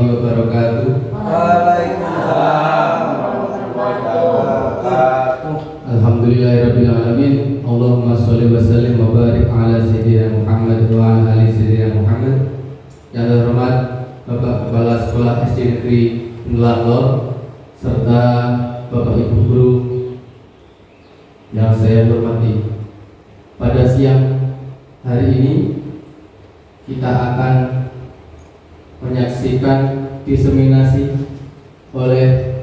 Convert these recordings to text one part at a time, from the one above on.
warahmatullahi wabarakatuh. Waalaikumsalam warahmatullahi wabarakatuh. Alhamdulillahirabbil alamin. Allahumma sholli wa sallim wa barik ala sayyidina Muhammad wa ala ali sayyidina Muhammad. Yang terhormat Bapak Kepala Sekolah SD Negeri Ngelalor serta Bapak Ibu guru yang saya hormati. Pada siang hari ini kita akan menyaksikan diseminasi oleh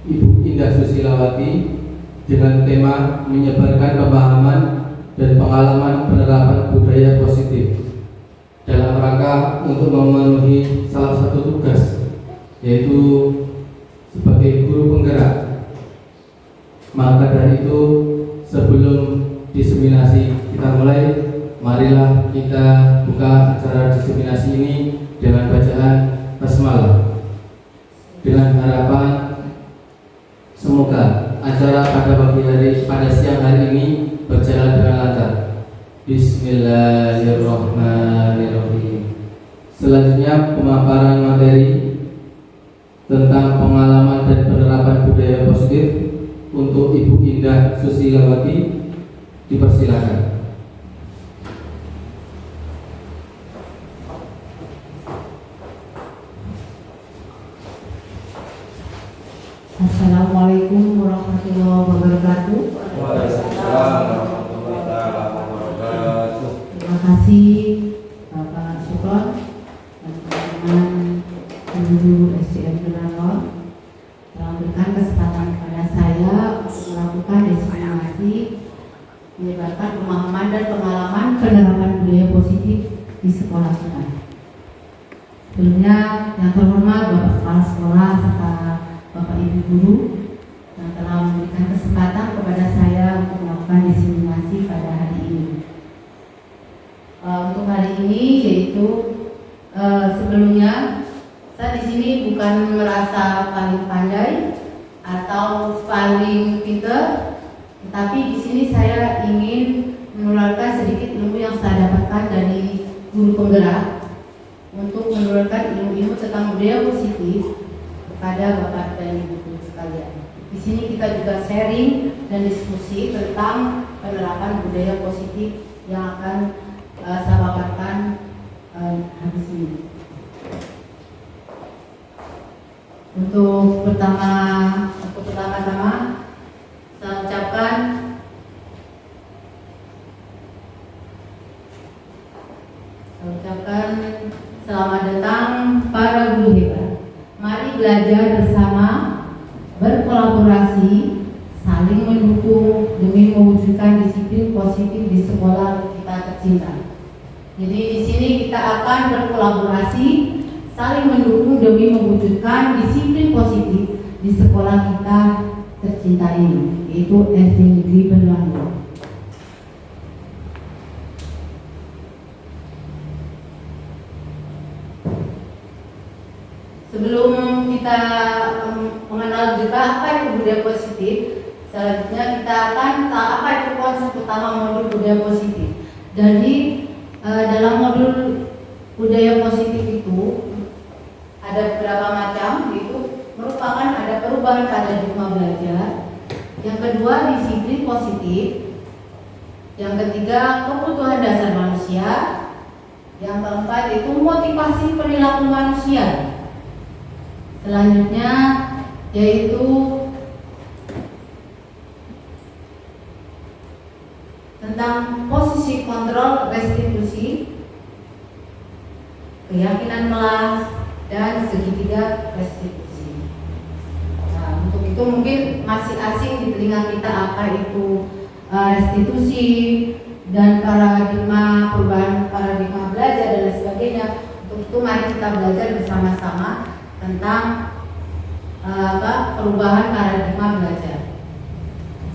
Ibu Indah Susilawati dengan tema menyebarkan pemahaman dan pengalaman penerapan budaya positif dalam rangka untuk memenuhi salah satu tugas, yaitu sebagai guru penggerak. Maka dari itu, sebelum diseminasi kita mulai, marilah kita buka acara diseminasi ini dengan bacaan basmalah, dengan harapan semoga acara pada siang hari ini berjalan dengan lancar. Bismillahirrahmanirrahim. Selanjutnya pemaparan materi tentang pengalaman dan penerapan budaya positif untuk Ibu Indah Susilawati, dipersilakan. Assalamualaikum warahmatullahi wabarakatuh. Waalaikumsalam warahmatullahi wabarakatuh. Terima kasih Bapak Sukron dan teman-teman guru SDN Ngelalor telah memberikan kesempatan kepada saya untuk melakukan diseminasi menyebarkan pemahaman dan pengalaman penerapan budaya positif di sekolah kita. Sebelumnya yang terhormat Bapak Kepala Sekolah serta Bapak Ibu guru yang telah memberikan kesempatan kepada saya untuk melakukan diseminasi pada hari ini. Untuk hari ini yaitu sebelumnya saya di sini bukan merasa paling pandai atau paling pintar, tetapi di sini saya ingin menularkan sedikit ilmu yang saya dapatkan dari guru penggerak untuk menularkan ilmu-ilmu tentang budaya positif kepada Bapak dan Ibu guru sekalian. Di sini kita juga sharing dan diskusi tentang penerapan budaya positif yang akan saya paparkan habis ini. Untuk pertama-tama saya ucapkan selamat datang para guru hebat. Mari belajar bersama, berkolaborasi, saling mendukung demi mewujudkan disiplin positif di sekolah kita tercinta. Jadi di sini kita akan berkolaborasi, saling mendukung demi mewujudkan disiplin positif di sekolah kita tercinta ini, yaitu SD Negeri Ngelalor. Sebelum kita mengenal juga apa itu budaya positif, selanjutnya kita akan tahu apa itu konsep utama modul budaya positif. Jadi dalam modul budaya positif itu ada beberapa macam, yaitu merupakan ada perubahan paradigma belajar, yang kedua disiplin positif, yang ketiga kebutuhan dasar manusia, yang keempat itu motivasi perilaku manusia. Selanjutnya yaitu tentang posisi kontrol restitusi, keyakinan kelas, dan segitiga restitusi. Nah, untuk itu mungkin masih asing di telinga kita apa itu restitusi dan paradigma, perubahan paradigma belajar dan lain sebagainya. Untuk itu mari kita belajar bersama-sama tentang perubahan paradigma belajar.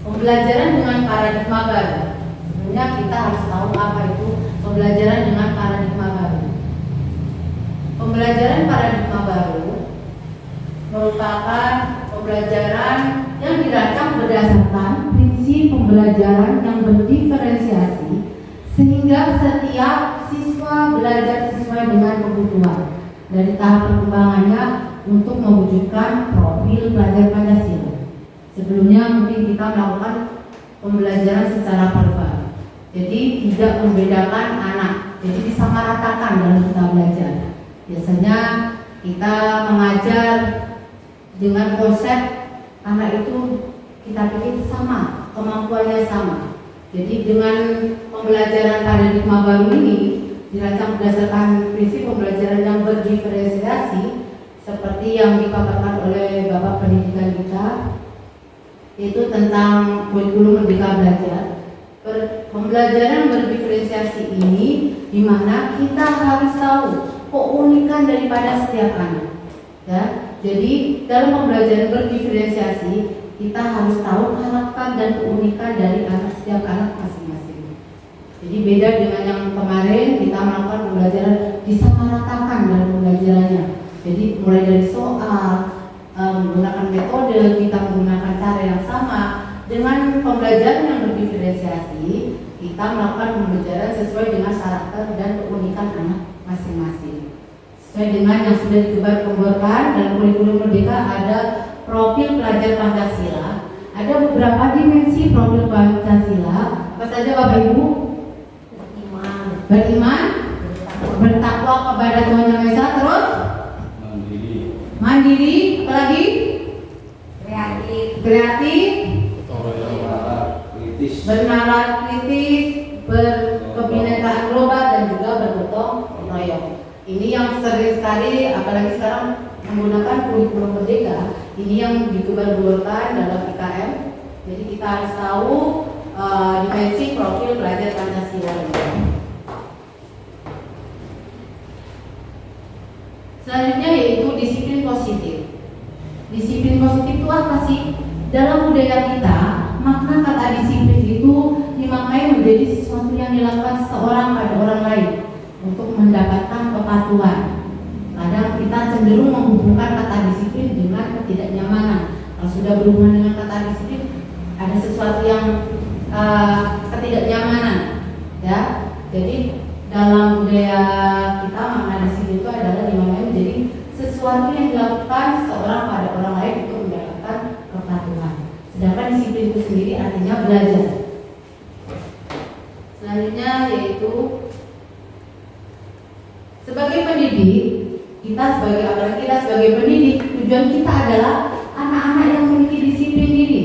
Pembelajaran dengan paradigma baru. Sebenarnya kita harus tahu apa itu pembelajaran dengan paradigma baru. Pembelajaran paradigma baru merupakan pembelajaran yang dirancang berdasarkan prinsip pembelajaran yang berdiferensiasi sehingga setiap siswa belajar sesuai dengan kebutuhan. dari tahap perkembangannya untuk mewujudkan profil pelajar Pancasila. Sebelumnya mungkin kita melakukan pembelajaran secara verbal, jadi tidak membedakan anak, jadi disamaratakan dalam kita belajar. Biasanya kita mengajar dengan konsep anak itu kita pikir sama, kemampuannya sama. Jadi dengan pembelajaran paradigma baru ini dirancang berdasarkan prinsip pembelajaran yang berdiferensiasi seperti yang dipaparkan oleh Bapak Pendidikan kita, yaitu tentang kurikulum Merdeka Belajar. Pembelajaran berdiferensiasi ini di mana kita harus tahu keunikan daripada setiap anak. Ya, jadi dalam pembelajaran berdiferensiasi kita harus tahu karakter dan keunikan dari setiap anak masing-masing. Jadi beda dengan yang kemarin kita melakukan pembelajaran disamaratakan dalam pembelajarannya. Jadi mulai dari soal, menggunakan metode, kita menggunakan cara yang sama. Dengan pembelajaran yang berdiferensiasi, kita melakukan pembelajaran sesuai dengan karakter dan keunikan anak masing-masing. Sesuai dengan yang sudah digembar-gemborkan dalam kurikulum Merdeka, ada profil pelajar Pancasila. Ada beberapa dimensi profil Pancasila. Apa saja Bapak Ibu? Beriman, bertakwa kepada Tuhan Yang Maha Esa, terus mandiri, apalagi kreatif, bernalar kritis, berkebinekaan global, dan juga bergotong royong. Ini yang sering sekali, apalagi sekarang menggunakan kurikulum Merdeka, ini yang digembar-gemborkan dalam IKM. Jadi kita harus tahu dimensi profil pelajar Pancasila. Selanjutnya yaitu disiplin positif. Disiplin positif itu apa sih? Dalam budaya kita, makna kata disiplin itu dimaknai menjadi sesuatu yang dilakukan seseorang pada orang lain untuk mendapatkan kepatuhan. Kadang kita cenderung menghubungkan kata disiplin dengan ketidaknyamanan. Kalau sudah berhubungan dengan kata disiplin, ada sesuatu yang ketidaknyamanan, ya. Jadi dalam budaya kita makna disiplin itu adalah dimaknai menjadi sesuatu yang dilakukan seorang pada orang lain untuk mendapatkan kepatuhan. Sedangkan disiplin itu sendiri artinya belajar. Selanjutnya yaitu sebagai pendidik, apalagi kita sebagai pendidik, tujuan kita adalah anak-anak yang memiliki disiplin diri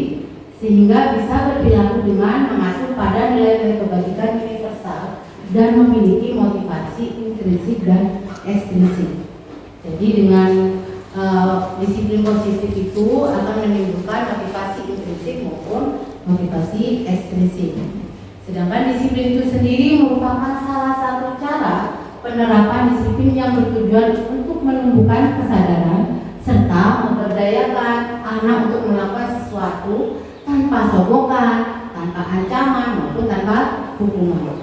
sehingga bisa berperilaku dengan mengacu pada nilai-nilai kebajikan universal dan memiliki motivasi intrinsik dan ekstrinsik. Jadi dengan disiplin positif itu akan menimbulkan motivasi intrinsik maupun motivasi ekstrinsik. Sedangkan disiplin itu sendiri merupakan salah satu cara penerapan disiplin yang bertujuan untuk menumbuhkan kesadaran serta memberdayakan anak untuk melakukan sesuatu tanpa sogokan, tanpa ancaman maupun tanpa hukuman.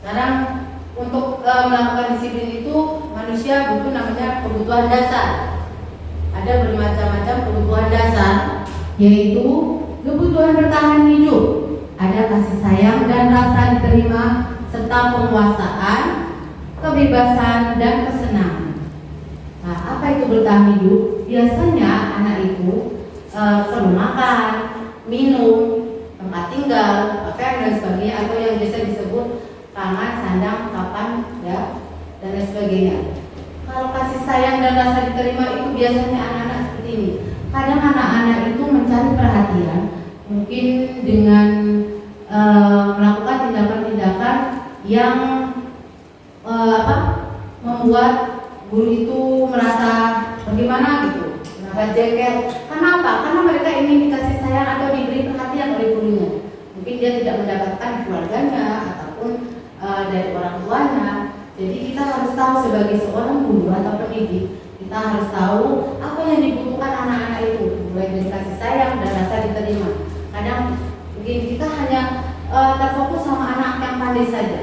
Sekarang untuk melakukan disiplin itu manusia butuh namanya kebutuhan dasar. Ada bermacam-macam kebutuhan dasar, yaitu kebutuhan bertahan hidup, ada kasih sayang dan rasa diterima, serta penguasaan, kebebasan dan kesenangan. Nah, apa itu bertahan hidup? Biasanya anak itu perlu makan, minum, tempat tinggal, pakaian dan sebagainya, atau yang biasa disebut pangan, sandang, papan, ya, dan lain sebagainya. Kalau kasih sayang dan rasa diterima itu biasanya anak-anak seperti ini. Kadang anak-anak itu mencari perhatian, mungkin dengan melakukan tindakan-tindakan yang membuat guru itu merasa bagaimana gitu, merasa jengkel. Kenapa? Karena mereka ingin dikasih sayang atau diberi perhatian oleh gurunya. Mungkin dia tidak mendapatkan keluarganya ataupun dari orang tuanya. Jadi kita harus tahu sebagai seorang guru atau pendidik, kita harus tahu apa yang dibutuhkan anak-anak itu, mulai dari kasih sayang dan rasa diterima. Kadang mungkin kita hanya terfokus sama anak yang pandai saja.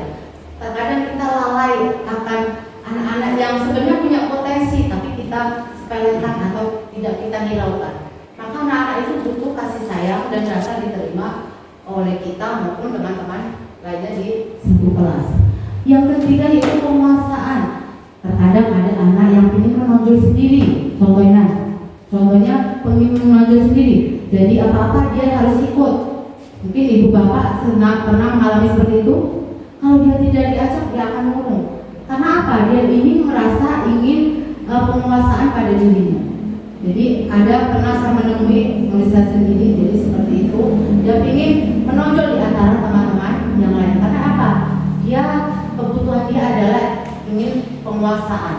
Terkadang kita lalai akan anak-anak yang sebenarnya punya potensi, tapi kita sepelekan atau tidak kita hiraukan. Maka anak-anak itu butuh kasih sayang dan rasa diterima oleh kita maupun teman-teman lainnya di satu kelas. Yang ketiga yaitu penguasaan. Terkadang ada anak yang ingin menonjol sendiri, contohnya ingin menonjol sendiri. Jadi apa-apa dia harus ikut. Mungkin ibu bapak pernah mengalami seperti itu. Kalau dia tidak diajak, dia akan ngomong. Karena apa? Dia ingin penguasaan pada dirinya. Jadi pernah saya menemui murid sendiri, jadi seperti itu. Dia ingin menonjol di antara teman-teman yang lain. Karena apa? Kebutuhan dia adalah ingin penguasaan.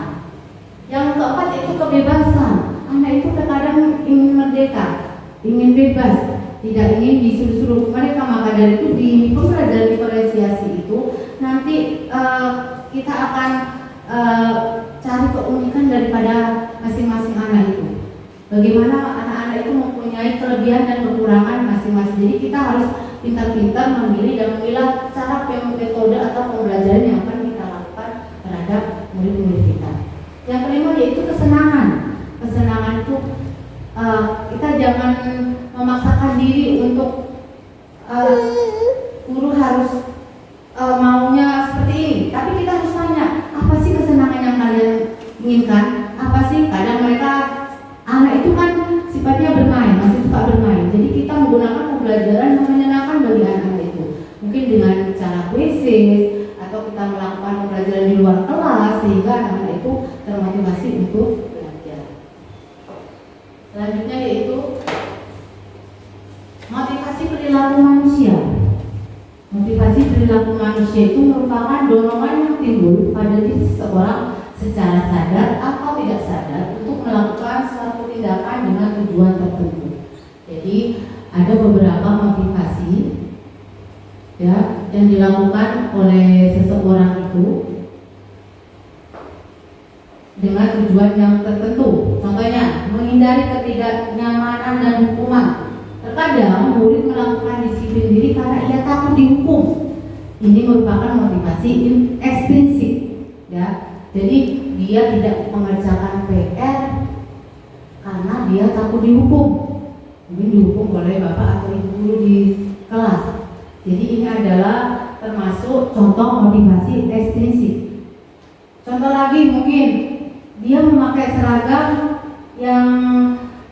Yang keempat itu kebebasan. Anak itu terkadang ingin merdeka, ingin bebas, tidak ingin disuruh-suruh mereka. Maka dari itu di pembelajaran diferensiasi itu nanti kita akan cari keunikan daripada masing-masing anak itu. Bagaimana anak-anak itu mempunyai kelebihan dan kekurangan masing-masing. Jadi kita harus pintar-pintar memilih dan memilah cara metode atau pembelajaran yang akan kita lakukan terhadap murid-murid kita. Yang kelima yaitu kesenangan. Kesenangan itu kita jangan memaksakan diri untuk guru harus maunya seperti ini. Tapi kita harus tanya, apa sih kesenangan yang kalian inginkan? Apa sih? Kadang anak itu kan sifatnya bermain, masih suka bermain. Jadi kita menggunakan pembelajaran yang menyenangkan bagi anak itu. Mungkin dengan cara kuisis atau kita melakukan pembelajaran di luar kelas sehingga anak-anak itu termotivasi untuk belajar. Selanjutnya yaitu motivasi perilaku manusia. Motivasi perilaku manusia itu merupakan dorongan yang timbul pada diri seseorang secara sadar atau tidak sadar untuk melakukan suatu tindakan dengan tujuan tertentu. Jadi ada beberapa motivasi yang dilakukan oleh seseorang itu dengan tujuan yang tertentu. Contohnya menghindari ketidaknyamanan dan hukuman. Terkadang murid melakukan disiplin diri karena ia takut dihukum. Ini merupakan motivasi ekstrinsik, Jadi dia tidak mengerjakan PR karena dia takut dihukum. Mungkin dihukum oleh bapak atau ibu guru di kelas. Jadi ini adalah termasuk contoh motivasi ekstrinsik. Contoh lagi mungkin dia memakai seragam yang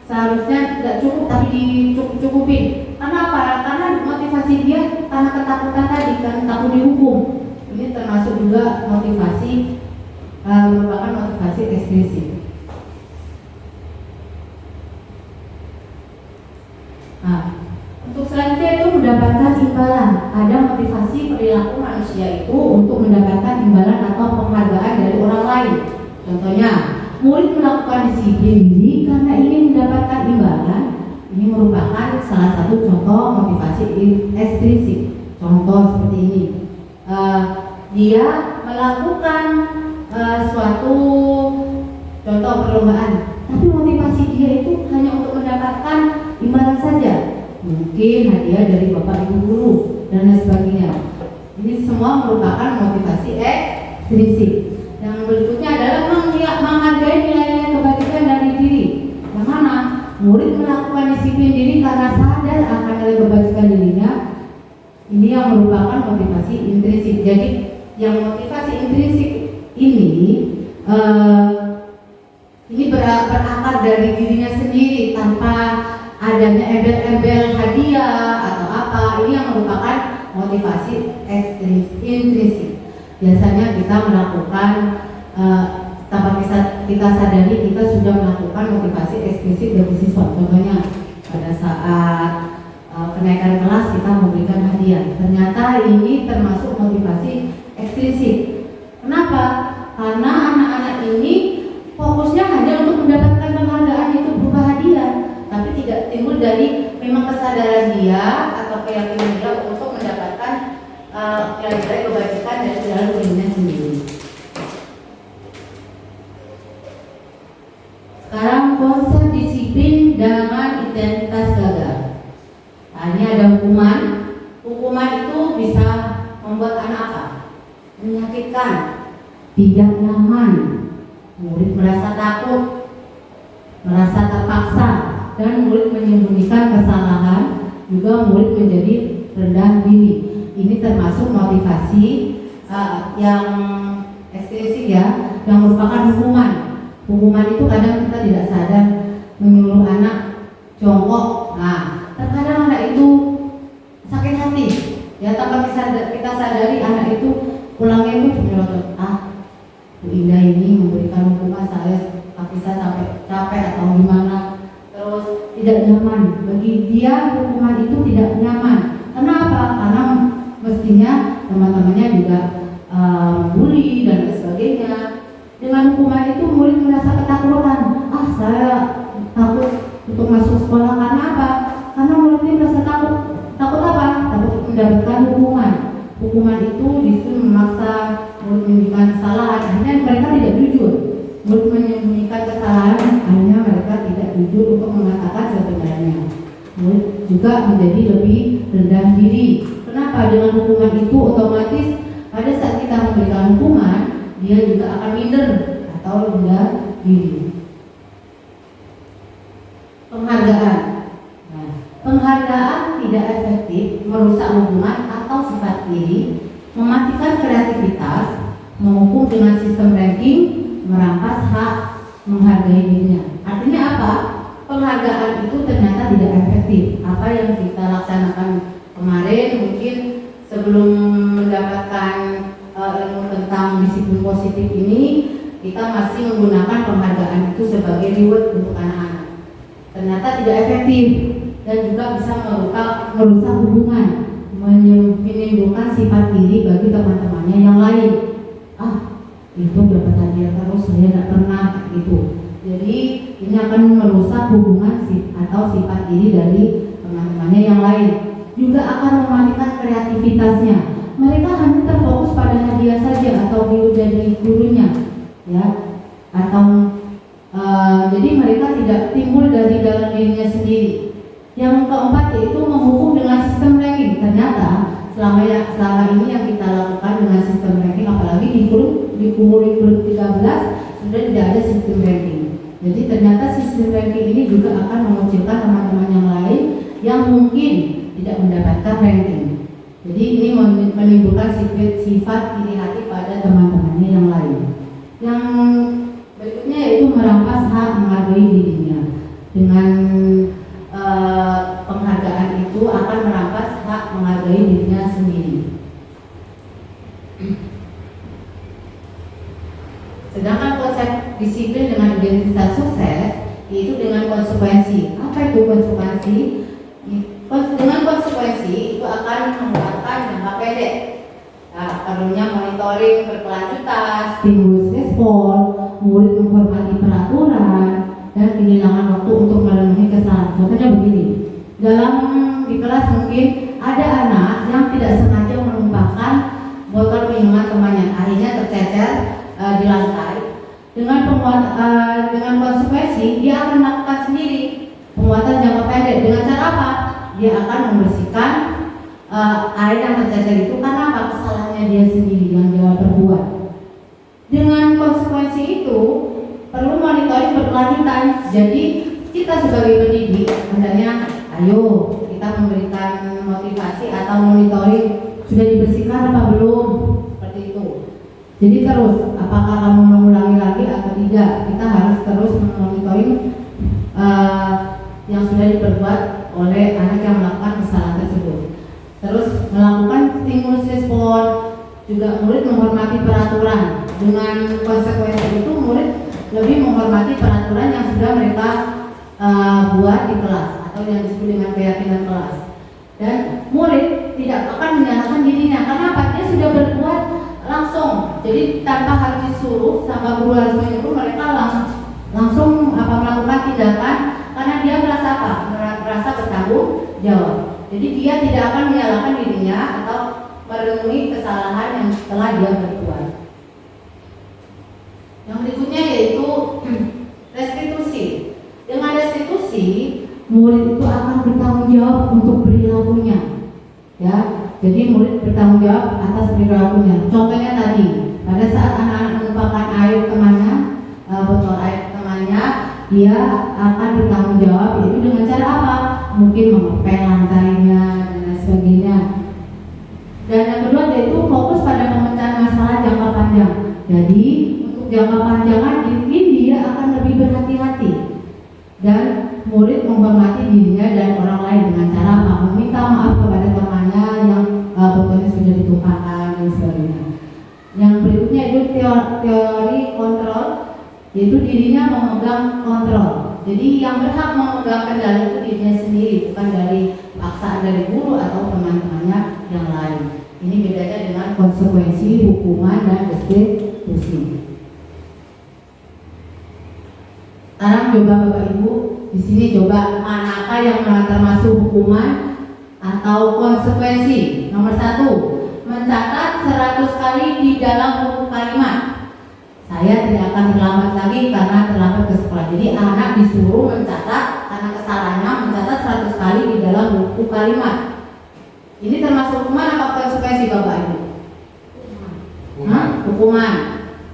seharusnya tidak cukup tapi dicukup-cukupin. Karena apa? Karena motivasi dia karena ketakutan tadi, karena takut dihukum. Ini termasuk juga motivasi merupakan motivasi ekstrinsik. Untuk selanjutnya itu mendapatkan imbalan. Ada motivasi perilaku manusia itu untuk mendapatkan imbalan atau penghargaan dari orang lain. Contohnya, murid melakukan disiplin diri karena ingin mendapatkan imbalan. Ini merupakan salah satu contoh motivasi ekstrinsik. Contoh seperti ini, dia melakukan suatu contoh perlombaan, tapi motivasi dia itu hanya untuk mendapatkan imbalan saja. Mungkin hadiah dari bapak ibu guru dan lain sebagainya. Ini semua merupakan motivasi ekstrinsik. Yang berikutnya adalah menghargai nilai-nilai kebajikan dari diri. Yang mana murid melakukan disiplin diri karena sadar akan nilai kebajikan dirinya. Ini yang merupakan motivasi intrinsik. Jadi yang motivasi intrinsik ini berakar dari dirinya sendiri tanpa adanya embel-embel hadiah atau apa. Ini yang merupakan motivasi intrinsik. Biasanya kita melakukan tanpa kita sadari kita sudah melakukan motivasi ekstrinsik dari siswa. Contohnya pada saat kenaikan kelas kita memberikan hadiah. Ternyata ini termasuk motivasi ekstrinsik. Kenapa? Karena anak-anak ini fokusnya hanya untuk mendapatkan penghargaan itu berupa hadiah, tapi tidak timbul dari memang kesadaran dia atau keyakinan dia untuk mendapatkan nilai-nilai kebajikan dari dalam dirinya sendiri. Sekarang konsep disiplin dengan identitas gagal. Nah, ini ada hukuman. Hukuman itu bisa membuat anak apa? Menyakitkan, tidak nyaman, murid merasa takut, merasa terpaksa, dan murid menyembunyikan kesalahan, juga murid menjadi rendah diri. Ini termasuk motivasi yang ekstensif ya, yang merupakan hukuman. Hukuman itu kadang kita tidak sadar menyuruh anak jongkok. Nah, terkadang anak itu sakit hati. Ya, tanpa kita sadari anak itu pulangnya itu menyelotot. Bu Indah ini memberikan hukuman tapi saya sampai capek atau gimana. Terus tidak nyaman. Bagi dia hukuman itu tidak nyaman. Kenapa? Karena mestinya teman-temannya juga bully dan sebagainya. Dengan hukuman itu murid merasa ketakutan. Saya takut untuk masuk sekolah karena apa? Karena murid ini merasa takut. Takut apa? Takut mendapatkan hukuman. Hukuman itu disitu memaksa murid menyembunyikan kesalahan. Akhirnya mereka tidak jujur. Murid menyembunyikan kesalahan, akhirnya mereka tidak jujur untuk mengatakan sebenarnya. Murid juga menjadi lebih rendah diri. Kenapa? Dengan hukuman itu otomatis pada saat kita memberikan hukuman, dia juga akan minder atau rendah diri. Penghargaan. Nah, penghargaan tidak efektif, merusak hubungan atau sifat diri, mematikan kreativitas, menghukum dengan sistem ranking, merampas hak menghargai dirinya. Artinya apa? Penghargaan itu ternyata tidak efektif. Apa yang kita laksanakan kemarin mungkin sebelum mendapatkan ilmu tentang disiplin positif ini, kita masih menggunakan penghargaan itu sebagai reward untuk anak-anak. Ternyata tidak efektif dan juga bisa merusak hubungan, menimbulkan sifat diri bagi teman-temannya yang lain. Itu dapat hadiah terus, saya tidak pernah gitu. Jadi ini akan merusak hubungan atau sifat diri dari teman-temannya yang lain. Juga akan mematikan kreativitasnya. Mereka hanya terfokus pada hadiah saja atau dari gurunya, ya. Atau jadi mereka tidak timbul dari dalam dirinya sendiri. Yang keempat yaitu menghukum dengan sistem ranking. Ternyata selama ini yang kita lakukan dengan sistem ranking, apalagi di kurikulum 13 sudah tidak ada sistem ranking. Jadi ternyata sistem ranking ini juga akan mengecilkan teman-teman yang lain yang mungkin tidak mendapatkan ranking. Jadi ini menimbulkan sifat iri hati pada teman-temannya yang lain. Yang berikutnya yaitu merampas hak menghargai dirinya. Dengan penghargaan itu akan merampas hak menghargai dirinya sendiri. Sedangkan konsep disiplin dengan identitas sukses itu dengan konsekuensi. Apa itu konsekuensi? Dengan konsekuensi itu akan mengeluarkan dampak pendek. Perlunya monitoring berkelanjutan, stimulus respon, murid menghormati peraturan, dan kehilangan waktu untuk memenuhi kesalahan. Contohnya begini, di kelas mungkin ada anak yang tidak sengaja menumpahkan botol minuman temannya, akhirnya tercecer di lantai. Dengan konsekuensi dia akan melakukan sendiri penguatan jangka pendek. Dengan cara apa? Dia akan membersihkan air yang tercecer itu karena apa? Kesalahannya dia sendiri yang dia perbuat. Dengan konsekuensi itu perlu monitoring berkelanjutan. Jadi kita sebagai pendidik hendaknya ayo kita memberikan motivasi atau monitoring sudah dibersihkan apa belum, seperti itu. Jadi terus apakah kamu mengulangi lagi atau tidak, kita harus terus monitoring yang sudah diperbuat oleh anak yang melakukan kesalahan tersebut. Terus melakukan stimulus respon, juga murid menghormati peraturan. Dengan konsekuensi itu murid lebih menghormati peraturan yang sudah mereka buat di kelas atau yang disebut dengan keyakinan kelas. Dan murid tidak akan menyalahkan dirinya karena apa? Dia sudah berbuat langsung. Jadi tanpa harus disuruh, tanpa guru harus menyuruh, mereka langsung melakukan tindakan karena dia merasa apa? Merasa bertanggung jawab. Jadi dia tidak akan menyalahkan dirinya atau merenungi kesalahan yang telah dia berbuat. Yang berikutnya yaitu restitusi. Dengan restitusi, murid itu akan bertanggung jawab untuk perilakunya. Ya, jadi murid bertanggung jawab atas perilakunya. Contohnya tadi, pada saat anak-anak menumpahkan air temannya, botol air temannya, dia akan bertanggung jawab itu dengan cara apa? Mungkin mengepel lantainya dan sebagainya. Dan yang kedua yaitu fokus pada pemecahan masalah Jadi untuk jangka panjang mungkin dia akan lebih berhati-hati dan murid menghormati dirinya dan orang lain dengan cara meminta maaf kepada temannya yang botolnya sudah ditumpahkan dan sebagainya. Yang berikutnya itu teori kontrol, yaitu dirinya memegang kontrol. Jadi yang berhak memegang kendali itu dirinya sendiri, bukan dari paksaan dari guru atau teman-temannya yang lain. Ini bedanya dengan konsekuensi, hukuman, dan restitusi. Sekarang coba Bapak Ibu di sini coba manakah yang termasuk hukuman atau konsekuensi. Nomor 1, mencatat 100 kali di dalam buku kalimat. Saya tidak akan terlambat lagi karena terlambat ke sekolah. Jadi anak disuruh mencatat karena kesalahannya mencatat 100 kali di dalam buku kalimat. Ini termasuk hukuman atau konsekuensi Bapak Ibu? Hukuman.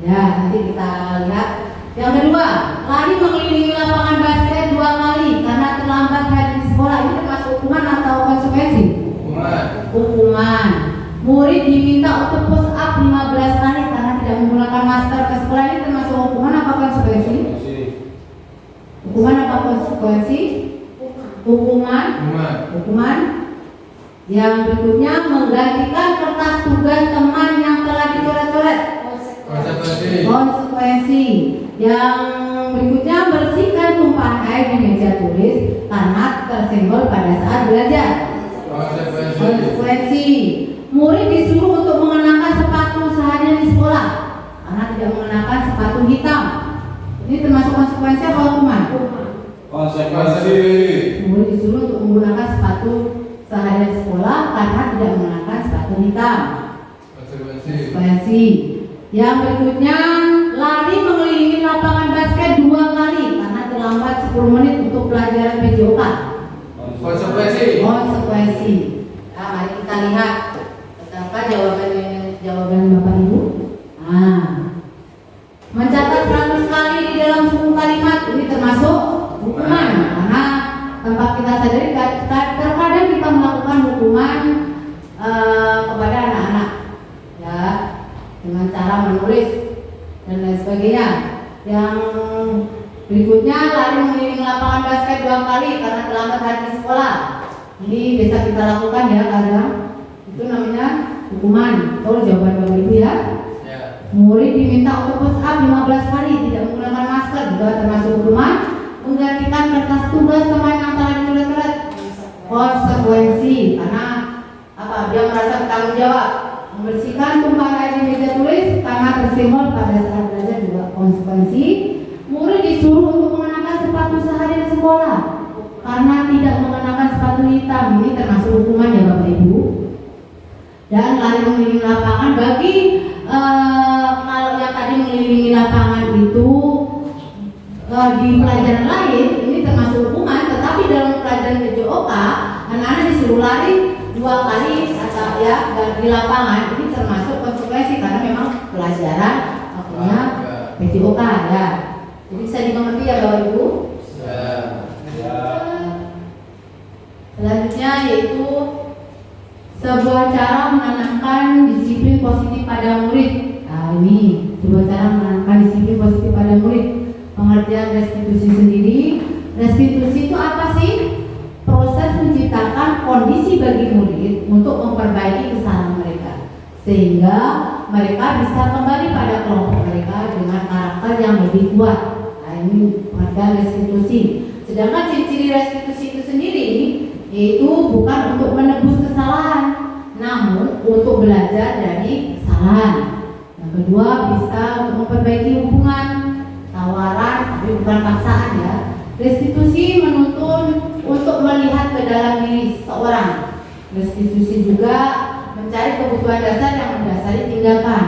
Ya, nanti kita lihat. Yang kedua, lari mengelilingi lapangan basket 2 kali karena terlambat hadir di sekolah. Ini termasuk hukuman atau konsekuensi? Hukuman. Murid diminta untuk push up 15 kali karena tidak menggunakan masker ke sekolah. Ini termasuk hukuman apa konsekuensi? Hukuman apa konsekuensi? Hukuman. Hukuman. Yang berikutnya, menggantikan kertas tugas teman yang telah dicoret-coret. Konsekuensi. Yang berikutnya, bersihkan tumpahan air di meja tulis karena tersenggol pada saat belajar. Konsekuensi. Murid disuruh untuk mengenakan sepatu seharian di sekolah karena tidak mengenakan sepatu hitam. Ini termasuk konsekuensi atau hukuman? Konsekuensi. Murid disuruh untuk menggunakan sepatu seharian di sekolah karena tidak mengenakan sepatu hitam. Konsekuensi. Yang berikutnya, lari mengelilingi lapangan basket 2 kali karena terlambat 10 menit untuk pelajaran PJOK. Konsekuensi. Nah, mari kita lihat apa jawaban Bapak Ibu. Mencatat 100 kali di dalam buku kalimat ini termasuk hukuman karena tanpa kita sadari terkadang kita melakukan hukuman kepada anak-anak ya dengan cara menulis dan lain sebagainya. Yang berikutnya, lari mengelilingi lapangan basket 2 kali karena terlambat hadir di sekolah. Ini bisa kita lakukan ya kadang. Itu namanya hukuman. Tahu jawaban Bapak Ibu ya? Murid diminta untuk push up 15 kali tidak menggunakan masker juga termasuk hukuman. Menggantikan kertas tugas teman yang telah dicoret-coret. Konsekuensi karena apa? Dia merasa bertanggung jawab. Membersihkan tumpahan air di meja tulis karena tersenggol pada saat belajar juga konsekuensi. Murid disuruh untuk mengenakan sepatu sehari di sekolah karena tidak mengenakan sepatu hitam. Ini termasuk hukuman ya Bapak Ibu. Dan lari mengelilingi lapangan bagi kalau yang tadi mengelilingi lapangan itu di pelajaran lain ini termasuk hukuman, tetapi dalam pelajaran PJOK anak-anak disuruh lari 2 kali atau ya di lapangan. Ini termasuk konsekuensi karena memang pelajaran waktunya PJOK ya. Jadi bisa dimengerti ya Bapak Ibu. Selanjutnya yaitu sebuah cara menanamkan disiplin positif pada murid. Nah ini sebuah cara menanamkan disiplin positif pada murid. Pengertian restitusi sendiri. Restitusi itu apa sih? Proses menciptakan kondisi bagi murid untuk memperbaiki kesalahan mereka sehingga mereka bisa kembali pada kelompok mereka dengan karakter yang lebih kuat. Nah ini pengertian restitusi. Sedangkan ciri-ciri restitusi itu sendiri yaitu bukan untuk menebus kesalahan, namun untuk belajar dari kesalahan. Yang kedua, bisa untuk memperbaiki hubungan, tawaran, tapi bukan paksaan ya. Restitusi menuntun untuk melihat ke dalam diri seseorang. Restitusi juga mencari kebutuhan dasar yang mendasari tindakan.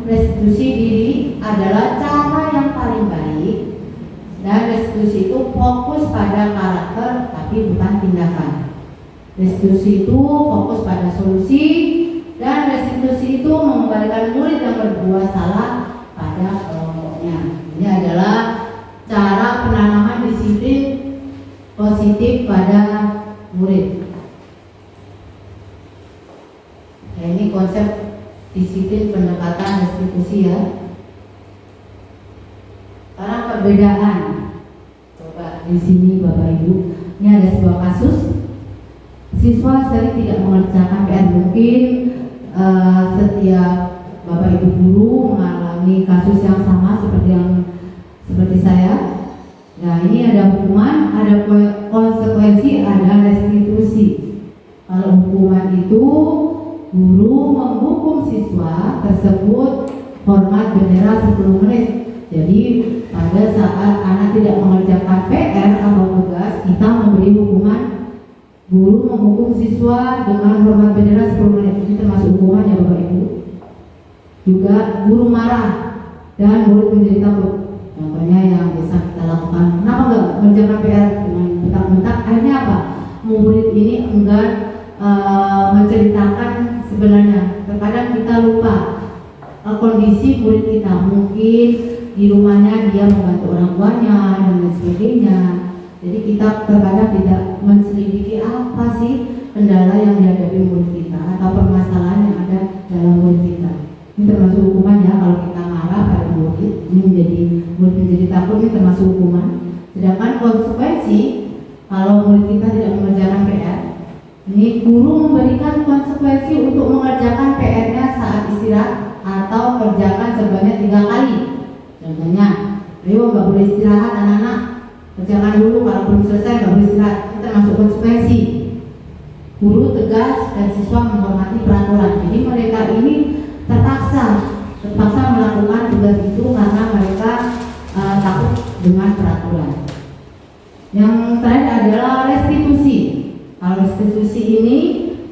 Restitusi diri adalah cara yang paling baik, dan restitusi itu fokus pada karakter tapi bukan tindakan. Restitusi itu fokus pada solusi, dan restitusi itu mengembalikan murid yang berbuat salah pada kelompoknya. Ini adalah cara penanaman disiplin positif pada murid. Nah, ini konsep disiplin pendekatan restitusi ya. perbedaan. Coba di sini Bapak Ibu, ini ada sebuah kasus siswa sering tidak mengerjakan PR. Mungkin setiap Bapak Ibu guru mengalami kasus yang sama seperti saya. Nah, ini ada hukuman, ada konsekuensi, ada restitusi. Kalau hukuman itu, guru menghukum siswa tersebut hormat bendera 10 menit. Jadi pada saat anak tidak mengerjakan PR atau tugas, kita memberi hukuman. Guru menghukum siswa dengan hormat bendera 10 menit. Ini termasuk hukuman ya Bapak Ibu. Juga guru marah dan murid menjadi takut. Contohnya yang bisa kita lakukan, kenapa enggak mengerjakan PR dengan bentak-bentak? Akhirnya apa? Murid ini enggan menceritakan sebenarnya. Terkadang kita lupa kondisi murid kita. Mungkin di rumahnya dia membantu orang tuanya dan lain sebagainya. Jadi kita terkadang tidak menselidiki apa sih kendala yang dihadapi murid kita atau permasalahan yang ada dalam murid kita. Ini termasuk hukuman ya, kalau kita marah pada murid, ini murid menjadi takut, ini termasuk hukuman. Sedangkan konsekuensi, kalau murid kita tidak mengerjakan PR, ini guru memberikan konsekuensi untuk mengerjakan PR-nya saat istirahat atau kerjakan sebanyak 3 kali. Contohnya, ayo nggak boleh istirahat anak-anak, kerjakan dulu, kalau belum selesai nggak boleh istirahat. Itu termasuk konsekuensi. Guru tegas dan siswa menghormati peraturan. Jadi mereka ini terpaksa melakukan tugas itu karena mereka takut dengan peraturan. Yang terakhir adalah restitusi. Kalau restitusi ini,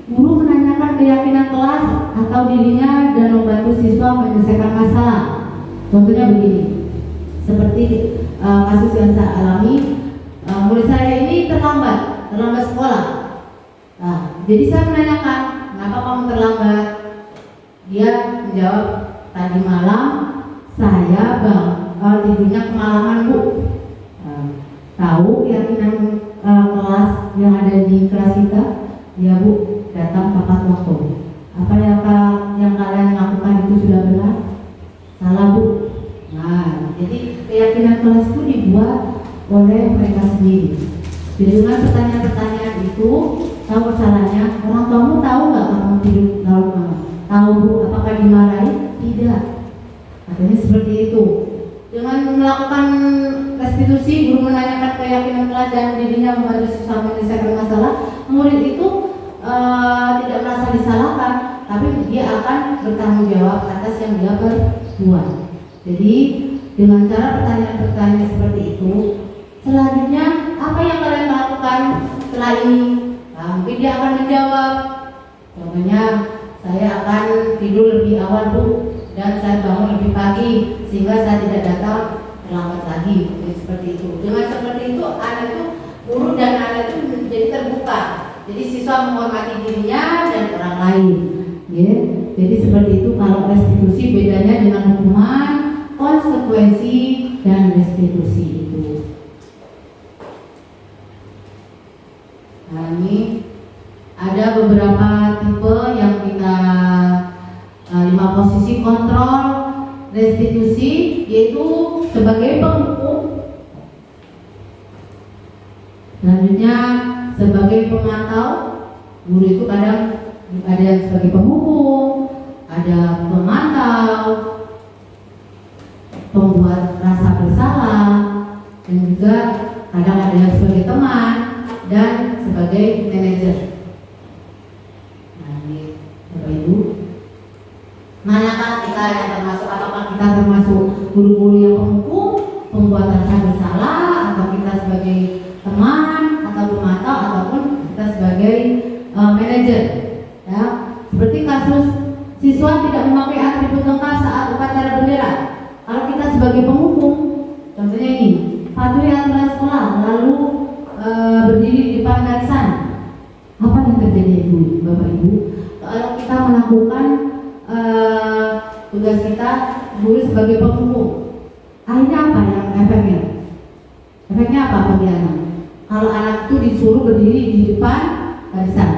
guru menanyakan keyakinan kelas atau dirinya dan membantu siswa menyelesaikan masalah. Contohnya begini, seperti kasus yang saya alami, murid saya ini terlambat sekolah. Nah, jadi saya menanyakan, kenapa kamu terlambat? Dia menjawab, tadi malam saya tidurnya kemalaman Bu. Tahu keyakinan kelas yang ada di kelas kita? Ya Bu, datang tepat waktu. Apa yang kalian lakukan itu sudah benar? Salah Bu. Nah, jadi keyakinan kelas itu dibuat oleh mereka sendiri. Jadi dengan pertanyaan-pertanyaan itu, tahu masalahnya, orang tuamu tahu nggak kamu tidur larut malam? Tahu Bu, apakah dimarahi? Tidak. Katanya seperti itu. Dengan melakukan restitusi, guru menanyakan keyakinan kelas dan dirinya membantu siswa menyelesaikan masalah, murid itu tidak merasa disalahkan, tapi dia akan bertanggung jawab atas yang dia perbuat. Jadi dengan cara pertanyaan-pertanyaan seperti itu, selanjutnya apa yang kalian lakukan setelah ini? Nah, mungkin dia akan menjawab, contohnya saya akan tidur lebih awal Bu, dan saya bangun lebih pagi sehingga saya tidak datang terlambat lagi. Seperti itu. Dengan seperti itu, anak itu, guru dan anak itu menjadi terbuka. Jadi siswa menghormati dirinya dan orang lain. Ya. Jadi seperti itu. Kalau restitusi bedanya dengan hukuman, konsekuensi dan restitusi itu. Nah, ini ada beberapa tipe yang kita 5 posisi kontrol restitusi, yaitu sebagai penghukum, selanjutnya sebagai pemantau. Guru itu kadang ada yang sebagai penghukum, ada pemantau, pembuat rasa bersalah, dan juga kadang ada yang sebagai teman dan sebagai manajer. Nah, ini Bapak Ibu, manakah kita yang termasuk, apakah kita termasuk guru-guru yang penghukum, pembuat rasa bersalah, atau kita sebagai teman atau pemantau, ataupun kita sebagai manajer. Ya, seperti kasus siswa tidak memakai atribut lengkap saat upacara bendera. Kalau kita sebagai penghukum, contohnya ini, patuhi aturan sekolah, lalu berdiri di depan barisan. Apa yang terjadi Ibu, Bapak Ibu? Kalau kita melakukan tugas kita, guru sebagai penghukum, akhirnya apa yang efeknya? Efeknya apa bagi anak? Kalau anak itu disuruh berdiri di depan barisan,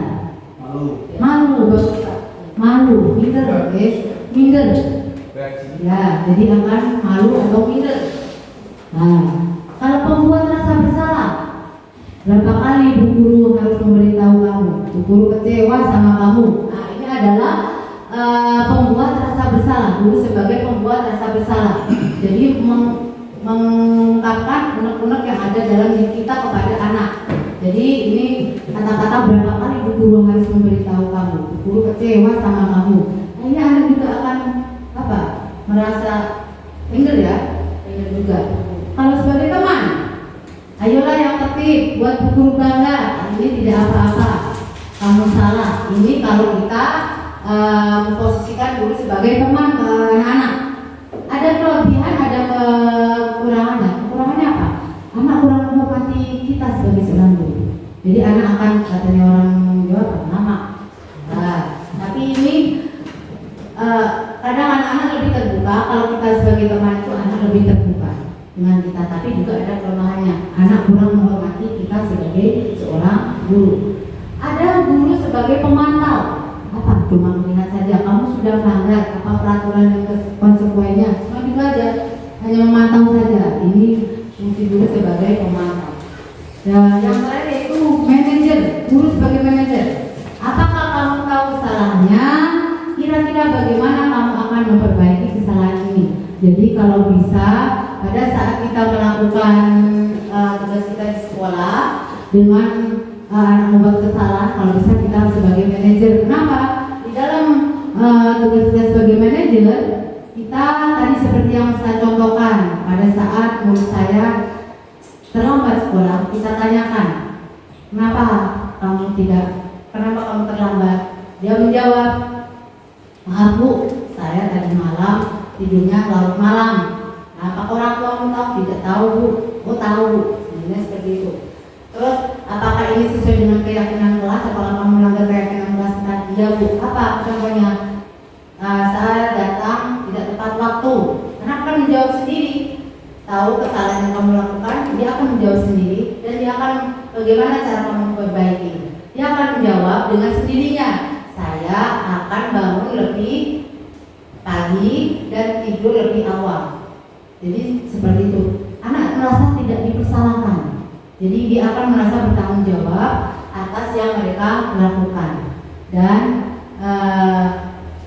malu, minder, minder. Ya, jadi akan malu atau minder. Nah, kalau pembuat rasa bersalah, berapa kali Bu Guru harus memberitahu kamu, Bu Guru kecewa sama kamu. Nah, ini adalah pembuat rasa bersalah, Guru sebagai pembuat rasa bersalah. Jadi mengungkapkan unek-unek yang ada dalam diri kita kepada anak. Jadi ini kata-kata berapa kali Bu Guru harus memberitahu kamu, Bu Guru kecewa sama kamu. Nah, ini anak juga akan merasa anger ya, anger juga. Kalau sebagai teman, ayolah yang tertib, buat Bu Guru bangga. Ini tidak apa-apa, kamu salah. Ini kalau kita memposisikan guru sebagai teman ke anak-anak. Ada kelebihan, ada kekurangannya. Kekurangannya apa? Anak kurang menghormati kita sebagai seorang guru. Jadi anak akan, katanya orang Jawa, nama. Nah, tapi ini kadang anak-anak lebih terbuka. Kalau kita sebagai teman itu anak lebih terbuka dengan kita. Tapi juga ada kelemahannya. Anak kurang menghormati kita sebagai seorang guru. Ada guru sebagai pemantau. Apa? Cuma melihat saja. Kamu sudah melanggar apa peraturan dan konsekuensinya. Cuma gitu aja. Hanya memantau saja. Ini fungsi guru sebagai pemantau. Dan yang terakhir yaitu manajer. Guru sebagai manajer. Apakah kamu tahu kesalahannya? Kira-kira bagaimana kamu akan memperbaiki kesalahan ini? Jadi kalau bisa pada saat kita melakukan tugas kita di sekolah dengan anak membuat kesalahan, kalau bisa kita sebagai manajer. Kenapa? Di dalam tugas kita sebagai manajer, kita tadi seperti yang saya contohkan, pada saat murid saya terlambat sekolah, kita tanyakan, kenapa kamu terlambat? Dia menjawab, maaf Bu, saya tadi malam tidurnya larut malam. Apakah orang tuamu tahu? Tidak tahu Bu. Oh tahu Bu. Sebenarnya seperti itu. Terus apakah ini sesuai dengan keyakinan kelas? Apakah kamu melanggar keyakinan kelas? Iya Bu. Apa contohnya? Saya datang tidak tepat waktu. Kenapa kan menjawab sendiri? Tahu kesalahan yang kamu lakukan, dia akan menjawab sendiri dan dia akan bagaimana cara kamu memperbaiki. Dia akan menjawab dengan sendirinya. Saya akan bangun lebih pagi dan tidur lebih awal. Jadi seperti itu. Anak merasa tidak dipersalahkan. Jadi dia akan merasa bertanggung jawab atas yang mereka lakukan. Dan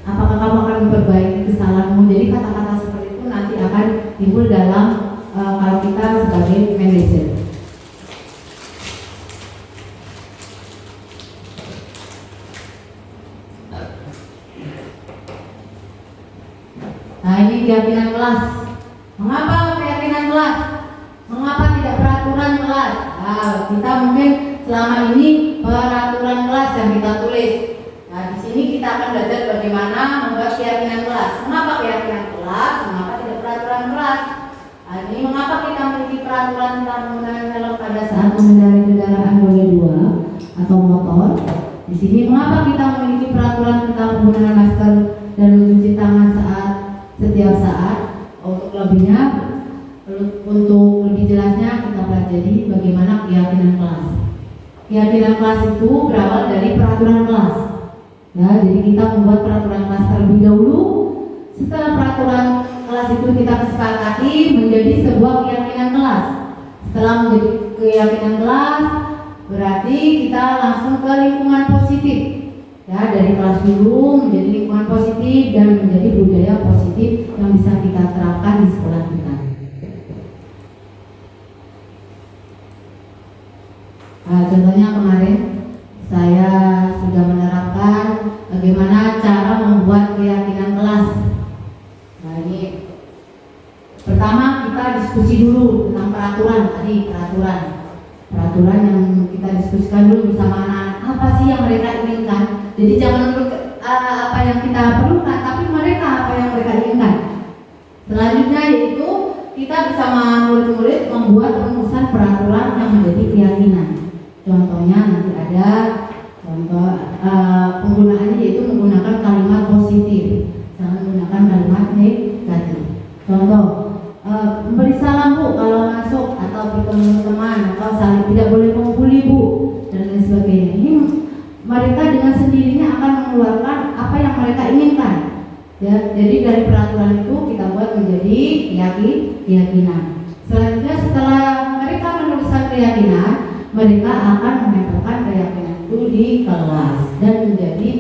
apakah kamu akan memperbaiki kesalahanmu? Jadi kata-kata seperti itu nanti akan timbul dalam kalau kita sebagai manajer. Nah ini keyakinan kelas. Mengapa keyakinan kelas? Mengapa tidak peraturan kelas? Nah, kita mungkin selama ini peraturan kelas yang kita tulis. Nah di sini kita akan belajar bagaimana membuat keyakinan kelas. Mengapa keyakinan kelas? Mengapa tidak peraturan kelas? Nah, ini mengapa kita memiliki peraturan tentang penggunaan helm pada saat mengendarai kendaraan roda 2 atau motor? Di sini mengapa kita memiliki peraturan tentang penggunaan masker dan mencuci tangan setiap saat? Untuk lebihnya, untuk lebih jelasnya kita pelajari bagaimana keyakinan kelas. Keyakinan kelas itu berawal dari peraturan kelas. Ya, jadi kita membuat peraturan kelas terlebih dahulu. Setelah peraturan kelas itu kita kesepakati menjadi sebuah keyakinan kelas. Setelah menjadi keyakinan kelas, berarti kita langsung ke lingkungan positif. Ya, dari kelas dulu menjadi lingkungan positif dan menjadi budaya positif yang bisa kita terapkan di sekolah kita. Contohnya kemarin saya sudah menerapkan bagaimana cara membuat keyakinan kelas. Nah ini pertama kita diskusi dulu tentang peraturan tadi, peraturan yang kita diskusikan dulu bersama anak. Apa sih yang mereka inginkan? Jadi jangan menurut apa yang kita perlukan, tapi mereka apa yang mereka inginkan. Selanjutnya yaitu kita bersama murid-murid membuat rumusan peraturan yang menjadi keyakinan. Contohnya nanti ada contoh penggunaannya yaitu menggunakan kalimat positif, jangan menggunakan kalimat negatif. Contoh memberi salam Bu kalau masuk atau bertemu teman atau saling tidak boleh membuli Bu dan lain sebagainya. Ini mereka dengan sendirinya akan mengeluarkan apa yang mereka inginkan. Ya, jadi dari peraturan itu kita buat menjadi keyakinan. Selanjutnya setelah mereka menuliskan keyakinan, mereka akan menempelkan keyakinan itu di kelas dan menjadi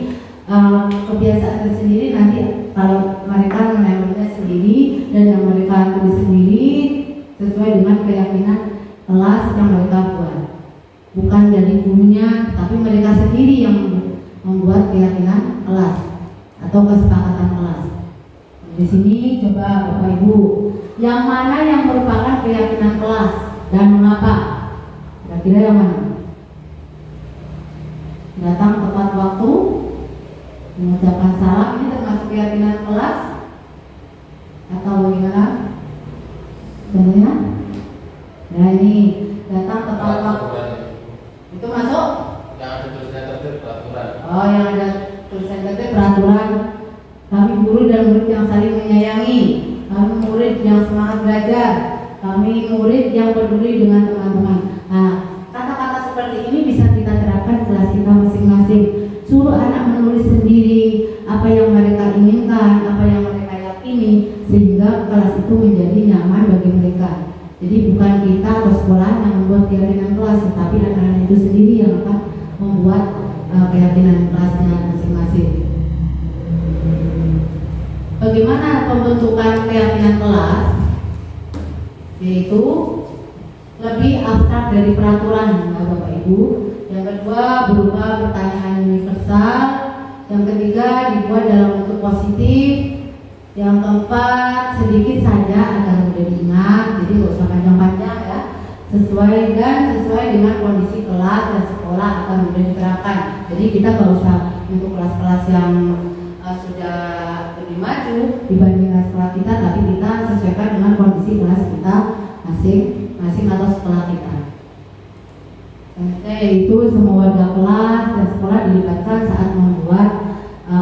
kebiasaan tersendiri. Nanti kalau mereka menempelnya sendiri dan yang mereka tulis sendiri sesuai dengan keyakinan kelas yang mereka buat, bukan dari gurunya, tapi mereka sendiri yang membuat keyakinan kelas atau kesepakatan kelas. Di sini coba Bapak Ibu, yang mana yang merupakan keyakinan kelas dan mengapa? Kira-kira yang mana? Datang tepat waktu, mengucapkan salam, ini termasuk keyakinan kelas atau bagaimana? Contohnya? Nah ini datang tepat waktu. Itu masuk? Yang ada tulisan tertib peraturan. Oh, yang ada tulisan tertib peraturan. Kami guru dan murid yang saling menyayangi. Kami murid yang semangat belajar. Kami murid yang peduli dengan teman-teman. Nah, kata-kata seperti ini bisa kita terapkan di kelas kita masing-masing. Suruh anak menulis sendiri apa yang mereka inginkan, apa yang mereka yakini, sehingga kelas itu menjadi nyaman bagi mereka. Jadi bukan kita atau sekolah yang membuat keyakinan kelas, tetapi anak-anak itu sendiri yang akan membuat keyakinan kelasnya masing-masing. Bagaimana pembentukan keyakinan kelas? Yaitu lebih abstrak dari peraturan, ya Bapak Ibu. Yang kedua berupa pertanyaan universal. Yang ketiga dibuat dalam bentuk positif. Yang keempat sedikit saja agar mudah diingat, jadi nggak usah panjang-panjang ya. Sesuai dengan kondisi kelas dan sekolah akan mudah diterapkan. Jadi kita nggak usah untuk kelas-kelas yang sudah lebih maju dibanding kelas kita, tapi kita sesuaikan dengan kondisi kelas kita masing-masing atau sekolah kita. Yaitu semua warga kelas dan sekolah dilibatkan saat membuat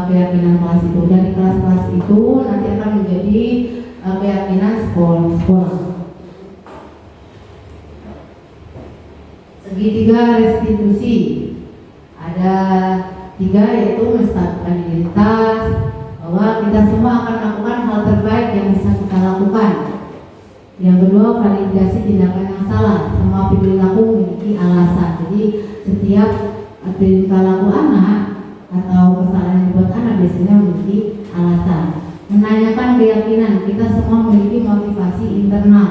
keyakinan kelas itu. Dari kelas-kelas itu nanti akan menjadi keyakinan sekolah. Segitiga restitusi ada 3, yaitu menstabilkan identitas, bahwa kita semua akan melakukan hal terbaik yang bisa kita lakukan. Yang kedua, validasi tindakan yang salah. Semua perilaku memiliki alasan. Jadi setiap tingkah laku anak atau kesalahan yang dibuat anak biasanya memiliki alasan. Menanyakan keyakinan, kita semua memiliki motivasi internal,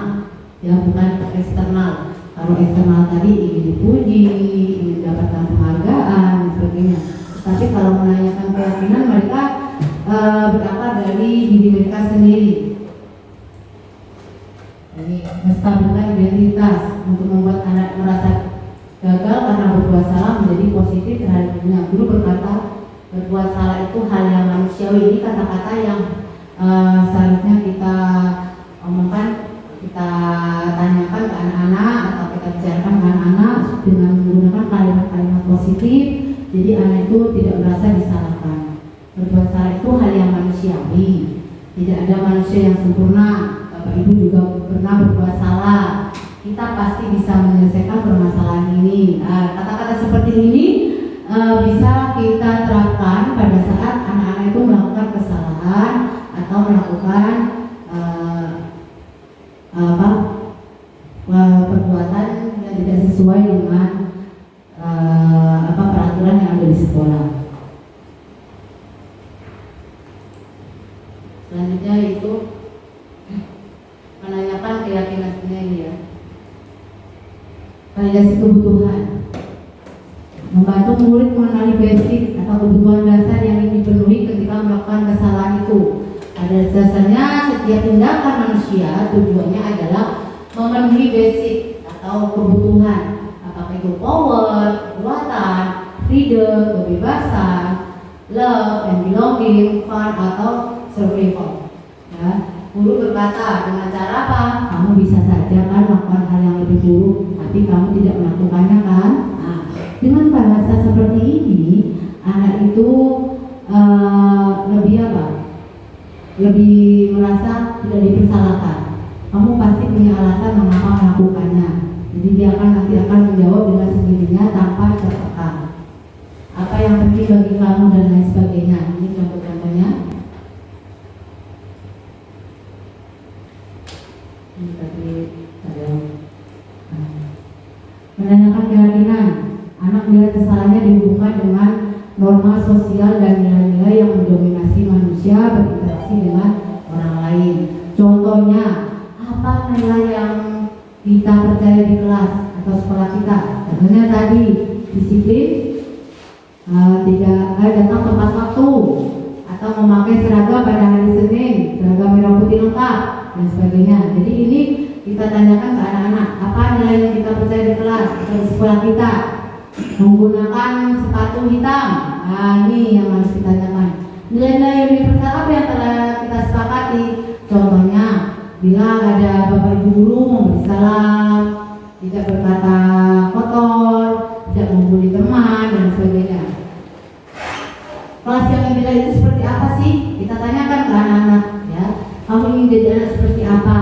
ya bukan eksternal. Kalau eksternal tadi ingin dipuji, ingin mendapatkan penghargaan, dan sebagainya. Tapi kalau menanyakan keyakinan, mereka berakar dari diri mereka sendiri. Jadi menstabilkan identitas untuk membuat anak merasa gagal karena berbuat salah menjadi positif terhadap dirinya. Guru berkata berbuat salah itu hal yang manusiawi. Ini kata-kata yang seharusnya kita omongkan, kita tanyakan ke anak-anak atau kita bicarakan dengan anak dengan menggunakan kalimat-kalimat positif. Jadi anak itu tidak merasa disalahkan. Berbuat salah itu hal yang manusiawi. Tidak ada manusia yang sempurna. Bapak Ibu juga pernah berbuat salah. Kita pasti bisa menyelesaikan permasalahan ini. Kata-kata seperti ini bisa kita terapkan pada saat anak-anak itu melakukan kesalahan atau melakukan perbuatan yang tidak sesuai dengan peraturan yang ada di sekolah. Selanjutnya itu menanyakan keyakinannya ini ya. Validasi kebutuhan. Membantu murid mengenali basic atau kebutuhan dasar yang ingin dipenuhi ketika melakukan kesalahan itu. Pada dasarnya setiap tindakan manusia tujuannya adalah memenuhi basic atau kebutuhan, apakah itu power, kekuatan, freedom, kebebasan, love and belonging, fun atau survival. Ya, guru berkata dengan cara apa? Kamu bisa saja kan melakukan hal yang lebih buruk, tapi kamu tidak melakukannya kan? Nah, dengan bahasa seperti ini, anak itu lebih apa? Lebih merasa tidak dipersalahkan. Kamu pasti punya alasan mengapa melakukannya. Jadi dia nanti akan menjawab dengan sendirinya tanpa tertekan. Apa yang penting bagi kamu dan lain sebagainya. Ini contoh-contohnya. Ini tadi ada menanyakan keyakinan anak melihat kesalahannya dihubungkan dengan norma sosial dan nilai-nilai yang mendominasi manusia berinteraksi dengan orang lain. Contohnya, apa nilai yang kita percaya di kelas atau sekolah kita? Contohnya tadi disiplin, tidak datang tepat waktu, atau memakai seragam pada hari Senin, seragam merah putih lengkap dan sebagainya. Jadi ini kita tanyakan ke anak-anak, apa nilai yang kita percaya di kelas atau di sekolah kita? Menggunakan sepatu hitam. Nah, ini yang harus ditanyakan. Nilai-nilai universal apa yang telah kita sepakati? Contohnya, bila ada bapak ibu guru memberi salam, tidak berkata kotor, tidak membuli teman dan sebagainya. Kelas yang ideal itu seperti apa sih? Kita tanyakan ke anak-anak, ya. Kamu ingin jadi anak seperti apa?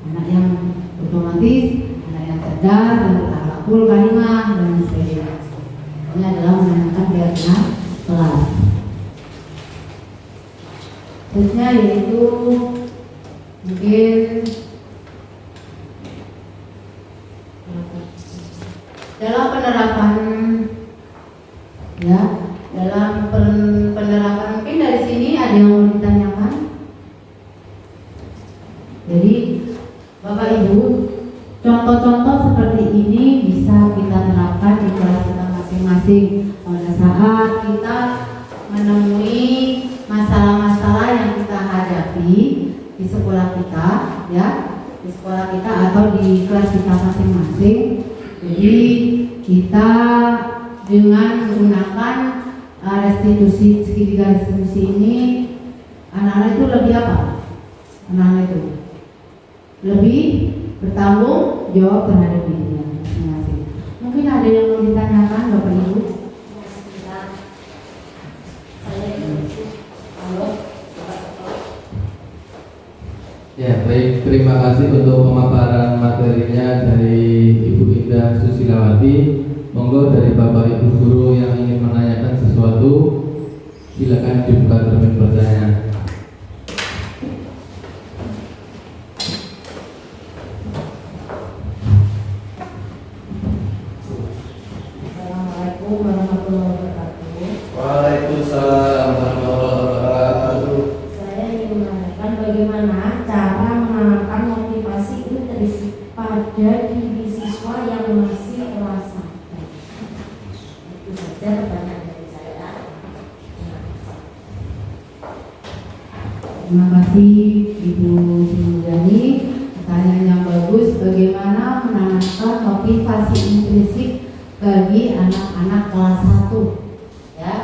Anak yang otomatis, anak yang cerdas, dan berakhlakul karimah dan sebagainya. Ini adalah menanyakan keyakinan kelas. Seterusnya yaitu mungkin dalam penerapan, ya, dalam penerapan mungkin dari sini ada yang mau ditanyakan. Jadi Bapak Ibu, contoh-contoh seperti ini bisa kita terapkan di kelas kita masing-masing pada saat kita menemui masalah-masalah yang kita hadapi di sekolah kita, ya, di sekolah kita atau di kelas kita masing-masing. Jadi kita dengan menggunakan restitusi segitiga restitusi ini, anak-anak itu lebih apa? Anak-anak itu lebih bertanggung jawab terhadap dirinya masing-masing. Mungkin ada yang mau ditanyakan Bapak Ibu? Ya, baik, terima kasih untuk pemaparan materinya dari Ibu Indah Susilawati. Monggo dari Bapak Ibu guru yang ingin menanyakan sesuatu, silakan dibuka termin pertanyaan. Assalamualaikum warahmatullahi wabarakatuh. Waalaikumsalam warahmatullahi wabarakatuh. Saya ingin menanyakan bagaimana cara menanamkan motivasi intrinsik pada diri siswa yang masih kelas 1. Itu saja pertanyaan dari saya. Terima kasih Ibu Sindani, pertanyaan yang bagus. Bagaimana menanamkan motivasi intrinsik bagi anak-anak kelas 1, ya.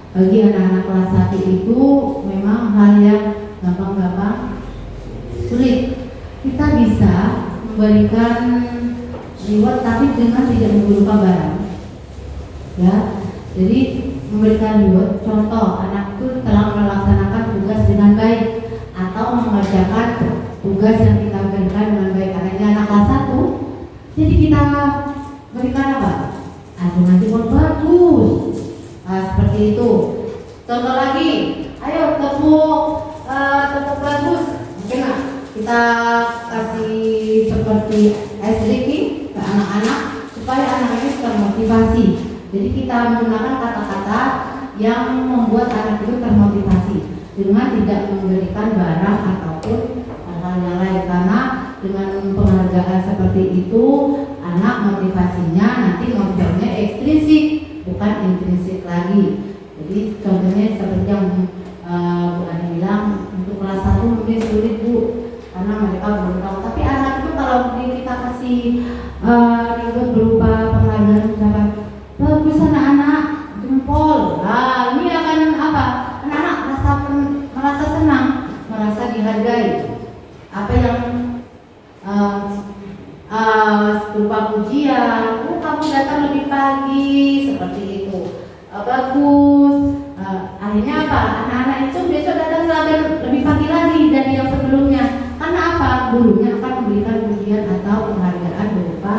Bagi anak-anak kelas 1 itu memang hal yang gampang-gampang sulit. Kita bisa memberikan reward tapi dengan tidak berupa barang, ya. Jadi memberikan reward, contoh anak itu telah melaksanakan tugas dengan baik atau mengerjakan tugas yang kita berikan dengan baik. Karena ini anak kelas 1, jadi kita berikan apa? Nanti bagus. Nah, seperti itu. Contoh lagi, ayo tepuk bagus. Mungkin kita kasih seperti ice breaking ke anak-anak supaya anak ini termotivasi. Jadi kita menggunakan kata-kata yang membuat anak itu termotivasi dengan tidak memberikan barang ataupun hal-hal yang lain. Karena dengan penghargaan seperti itu, anak motivasinya nanti motivasinya ekstrinsik, bukan intrinsik lagi. Jadi contohnya seperti yang Bu Ani bilang, untuk kelas 1 mungkin sulit Bu, karena mereka belum tahu. Tapi anak itu kalau kita kasih reward berupa penghargaan, misalkan bagus anak-anak, jempol. Nah, ini akan apa? Anak-anak merasa senang, merasa dihargai. Apa yang berupa pujian, kamu datang lebih pagi, seperti itu, bagus. Akhirnya apa? Anak-anak itu besok datang lebih pagi lagi dari yang sebelumnya. Karena apa? Gurunya akan memberikan pujian atau penghargaan berupa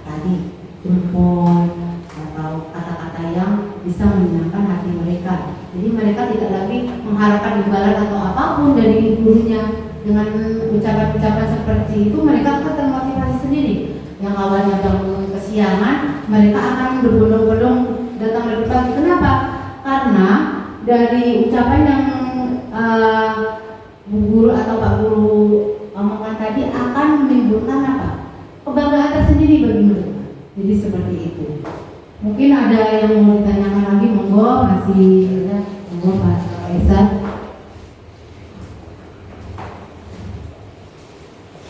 tadi jempol atau kata-kata yang bisa menyenangkan hati mereka. Jadi mereka tidak lagi mengharapkan imbalan atau apapun dari gurunya. dengan ucapan-ucapan seperti itu mereka akan termotivasi sendiri. Yang awalnya bangun kesiangan, mereka akan berbondong-bondong datang lebih pagi. Kenapa? Karena dari ucapan yang Bu Guru atau Pak Guru omongkan tadi akan menimbulkan apa? Kebanggaan tersendiri bagi mereka. Jadi seperti itu. Mungkin ada yang mau ditanyakan lagi, monggo, masih ada, monggo Pak Esa.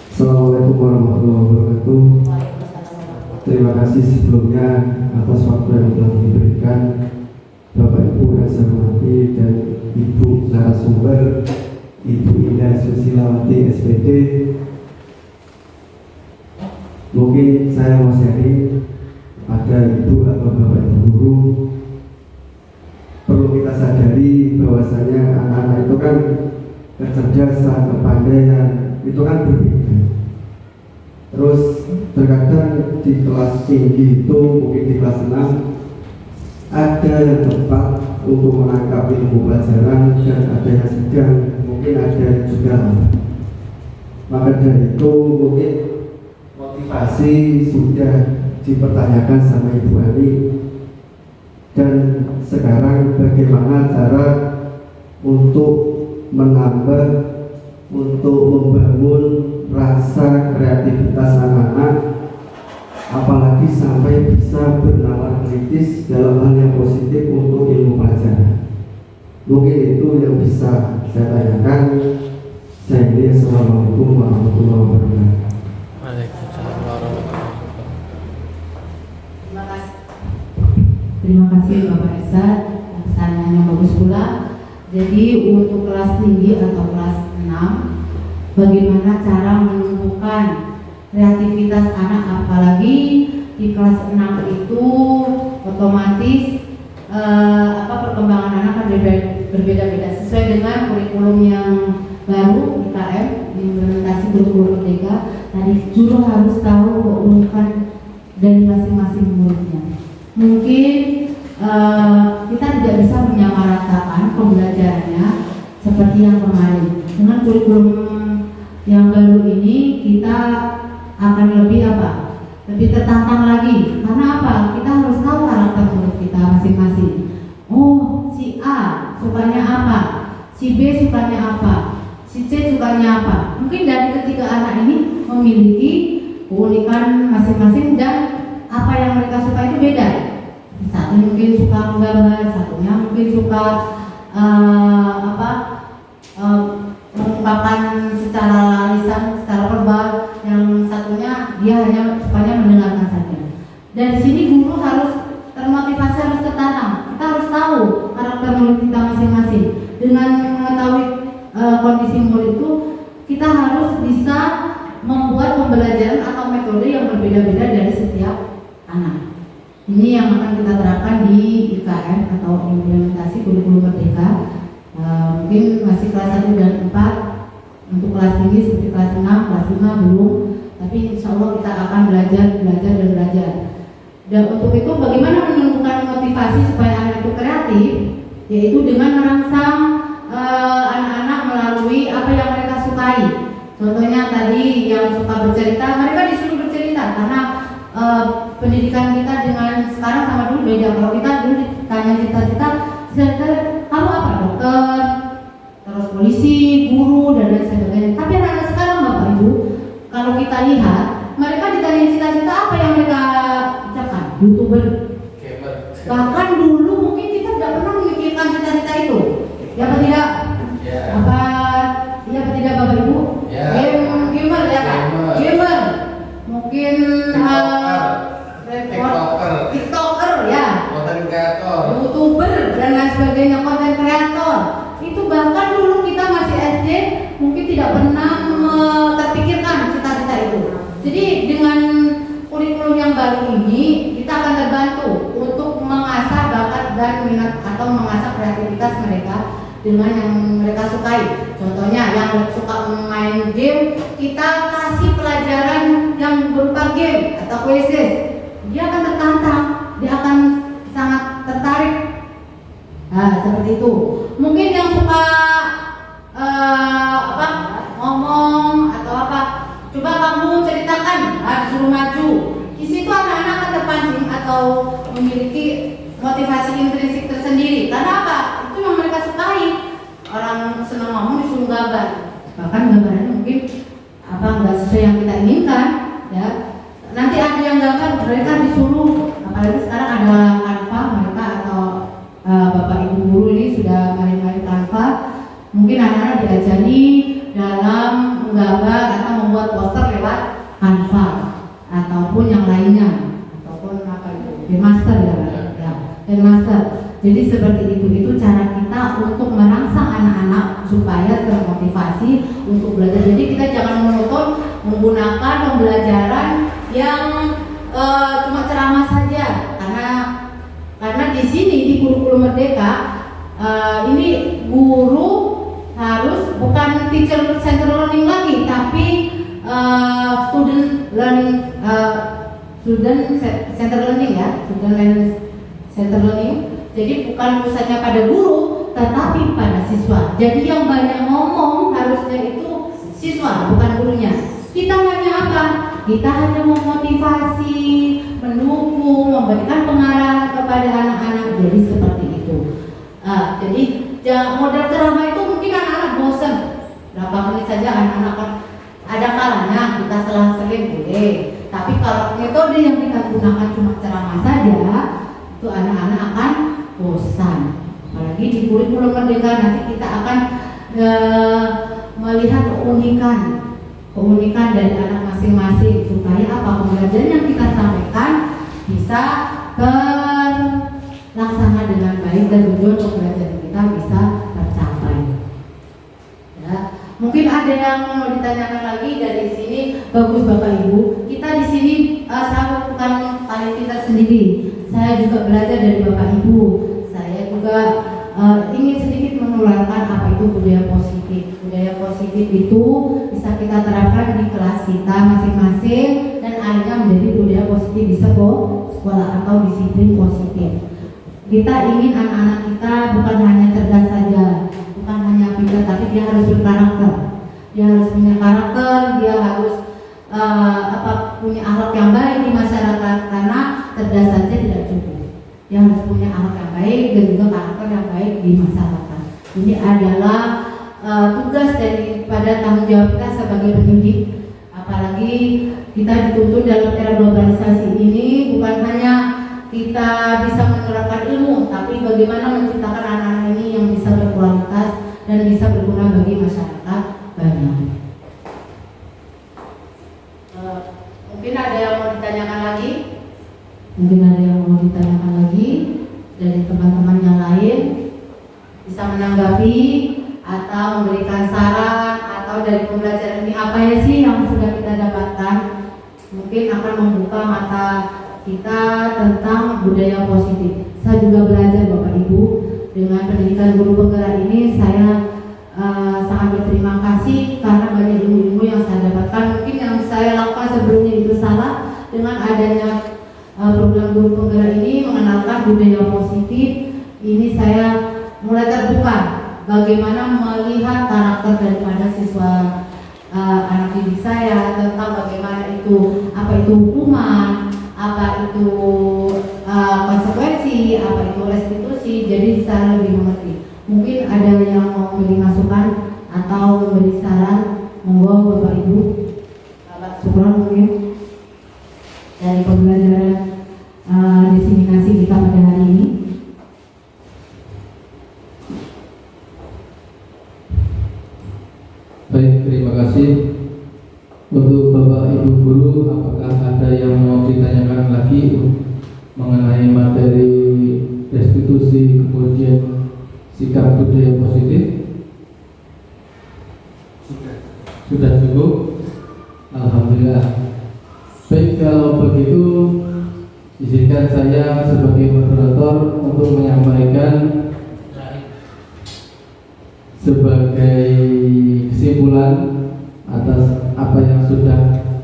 Assalamualaikum warahmatullahi wabarakatuh. Terima kasih sebelumnya atas waktu yang telah diberikan Bapak Ibu yang saya hormati dan Ibu narasumber Ibu Indah Susilawati SPD. Mungkin saya mau sharing pada Ibu atau Bapak Ibu guru, perlu kita sadari bahwasanya anak-anak itu kan kecerdasan, kepandaian itu kan berbeda. Terus terkadang di kelas tinggi itu, mungkin di kelas 6 ada yang tepat untuk menangkap ilmu pelajaran dan ada yang sedang, mungkin ada yang juga lambat. Maka dari itu mungkin motivasi sudah dipertanyakan sama Ibu Ani, dan sekarang bagaimana cara untuk menambah, untuk membangun rasa kreativitas anak-anak, apalagi sampai bisa bernalar kritis dalam hal yang positif untuk ilmu pelajaran. Mungkin itu yang bisa saya tanyakan. Saya ini Assalamualaikum warahmatullahi wabarakatuh. Waalaikumsalam warahmatullahi wabarakatuh. Terima kasih Bapak Esa, pertanyaannya bagus pula. Jadi untuk kelas tinggi atau kelas 6, bagaimana cara menumbuhkan kreativitas anak, apalagi di kelas 6 itu otomatis perkembangan anak akan berbeda-beda sesuai dengan kurikulum yang baru IKM, implementasi guru-guru merdeka. Tadi guru harus tahu keunikan dari masing-masing muridnya. Mungkin kita tidak bisa menyamaratakan pembelajarannya seperti yang kemarin. Dengan kurikulum yang baru ini kita akan lebih lebih tertantang lagi. Karena apa? Kita harus tahu karakter murid kita masing-masing. Oh, si A sukanya apa? Si B sukanya apa? Si C sukanya apa? Mungkin dari ketiga anak ini memiliki keunikan masing-masing dan apa yang mereka suka itu beda. Satu mungkin suka menggambar, satunya mungkin suka mengungkapkan secara lisan, secara verbal, yang satunya dia hanya sukanya mendengarkan saja. Dari sini guru harus termotivasi, harus tertanam. Kita harus tahu karakter murid kita masing-masing. Dengan mengetahui kondisi murid itu, kita harus bisa membuat pembelajaran atau metode yang berbeda-beda dari setiap anak. Ini yang akan kita terapkan di IKM atau implementasi kurikulum merdeka. Mungkin masih kelas 1 dan 4. Untuk kelas tinggi seperti kelas 6, kelas 5 belum. Tapi insya Allah kita akan belajar. Dan untuk itu bagaimana menumbuhkan motivasi supaya anak itu kreatif, yaitu dengan merangsang anak-anak melalui apa yang mereka sukai. Contohnya tadi yang suka bercerita, mereka disuruh bercerita karena pendidikan kita dengan sekarang sama dulu beda. Kalau kita dulu ditanya cita-cita kamu apa? Dokter, terus polisi, guru, dan lain sebagainya. Tapi anak-anak sekarang Bapak Ibu, kalau kita lihat, mereka ditanya cita-cita apa yang mereka ucapkan? YouTuber. Bahkan dulu mungkin kita tidak pernah memikirkan cita-cita itu. Ya apa tidak? Ya. Iya apa tidak Bapak Ibu? Ya. Gamer ya Kak? Gamer. Mungkin TikToker ya. Konten kreator. YouTuber dan lain sebagainya, konten kreator. Itu bahkan dulu kita masih SD mungkin tidak pernah terpikirkan cita-cita itu. Jadi dengan kurikulum yang baru ini kita akan terbantu untuk mengasah bakat dan minat atau mengasah kreativitas mereka dengan yang mereka sukai. Contohnya yang suka main game, kita kasih pelajaran yang berupa game atau quizzes. Dia akan tertantang, dia akan sangat tertarik. Nah, seperti itu. Mungkin yang suka ngomong kamu ceritakan, disuruh maju. Di situ anak-anak akan terpancing atau memiliki motivasi intrinsik tersendiri. Karena apa? Itu yang mereka sukai. Orang senang ngomong disuruh gambar, bahkan gambarannya mungkin nggak sesuai yang kita inginkan, ya. Nanti ada yang gambar, mereka disuruh, apalagi sekarang ada Canva, mereka atau bapak ibu guru ini sudah main-main Canva. Mungkin anak-anak diajari dalam menggambar atau membuat poster lewat Canva ataupun yang lainnya, ataupun apa itu, Master ya, Master. Jadi seperti itu cara kita untuk merangsang anak-anak supaya termotivasi untuk belajar. Jadi kita jangan monoton menggunakan pembelajaran yang cuma ceramah saja, karena di sini di kurikulum Merdeka ini guru harus bukan teacher center learning lagi, tapi student center learning ya, center learning. Jadi bukan pusatnya pada guru, tetapi pada siswa. Jadi yang banyak ngomong harusnya itu siswa, bukan gurunya. Kita hanya apa? Kita hanya memotivasi, mendukung, memberikan pengarahan kepada anak-anak. Jadi seperti itu. Jadi model ceramah itu mungkin anak-anak bosan. Berapa menit saja anak-anak kan ada kalanya kita selang-seling boleh. Tapi kalau metode yang kita gunakan cuma ceramah saja, itu anak-anak akan bosan. Apalagi di kurikulum Merdeka nanti kita akan melihat keunikan dari anak masing-masing supaya apa pembelajaran yang kita sampaikan bisa terlaksana dengan baik dan tujuan pembelajaran kita bisa tercapai. Ya, mungkin ada yang mau ditanyakan lagi dari sini. Bagus Bapak Ibu, kita di sini saya bukan paling pintar sendiri. Saya juga belajar dari Bapak Ibu. Saya juga ingin sedikit menularkan apa itu budaya positif. Budaya positif itu bisa kita terapkan di kelas kita masing-masing dan akhirnya menjadi budaya positif di sekolah atau disiplin positif. Kita ingin anak-anak kita bukan hanya cerdas saja, bukan hanya pintar, tapi dia harus berkarakter. Dia harus punya karakter, dia harus punya akhlak yang baik di masyarakat, karena cerdas saja tidak cukup. Dia harus punya akhlak yang baik dan juga karakter yang baik di masyarakat. Ini adalah tugas daripada tanggung jawab kita sebagai pendidik. Apalagi kita dituntut dalam era globalisasi ini bukan hanya kita bisa menerapkan ilmu, tapi bagaimana menciptakan anak-anak ini yang bisa berkualitas dan bisa berguna bagi masyarakat banyak. Mungkin ada yang mau ditanyakan lagi? Mungkin ada yang mau ditanyakan lagi dari teman-teman yang lain, bisa menanggapi atau memberikan saran, atau dari pembelajaran ini apa ya sih yang sudah kita dapatkan, mungkin akan membuka mata kita tentang budaya positif. Saya juga belajar Bapak Ibu dengan pendidikan guru penggerak ini. Saya sangat berterima kasih karena banyak ilmu-ilmu yang saya dapatkan. Mungkin yang saya lakukan sebelumnya itu salah. Dengan adanya program guru penggerak ini mengenalkan budaya positif, ini saya mulai terbuka bagaimana melihat karakter daripada siswa anak didik saya, tentang bagaimana itu, apa itu hukuman, apa itu konsekuensi, apa itu restitusi. Jadi saya lebih mengerti. Mungkin ada yang mau memberi masukan atau memberi saran, monggo Bapak Ibu. Bapak Syukron mungkin dari pembelajaran diseminasi kita pada hari ini. Baik, terima kasih. Untuk Bapak Ibu Guru, apakah ada yang mau ditanyakan lagi mengenai materi restitusi kemudian sikap budaya positif? Sudah cukup? Alhamdulillah. Baik, kalau begitu izinkan saya sebagai moderator untuk menyampaikan sebagai kesimpulan atas apa yang sudah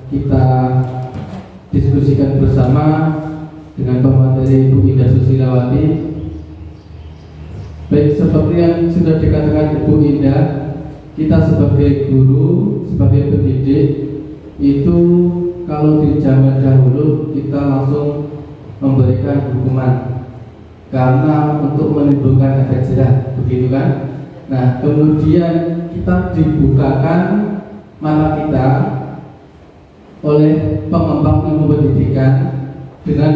kita diskusikan bersama dengan pemateri Ibu Indah Susilawati. Baik, seperti yang sudah dikatakan Ibu Indah, kita sebagai guru, sebagai pendidik itu kalau di zaman dahulu kita langsung memberikan hukuman karena untuk menimbulkan efek jerah, begitu kan? Nah, kemudian kita dibukakan mata kita oleh pengembang ilmu pendidikan dengan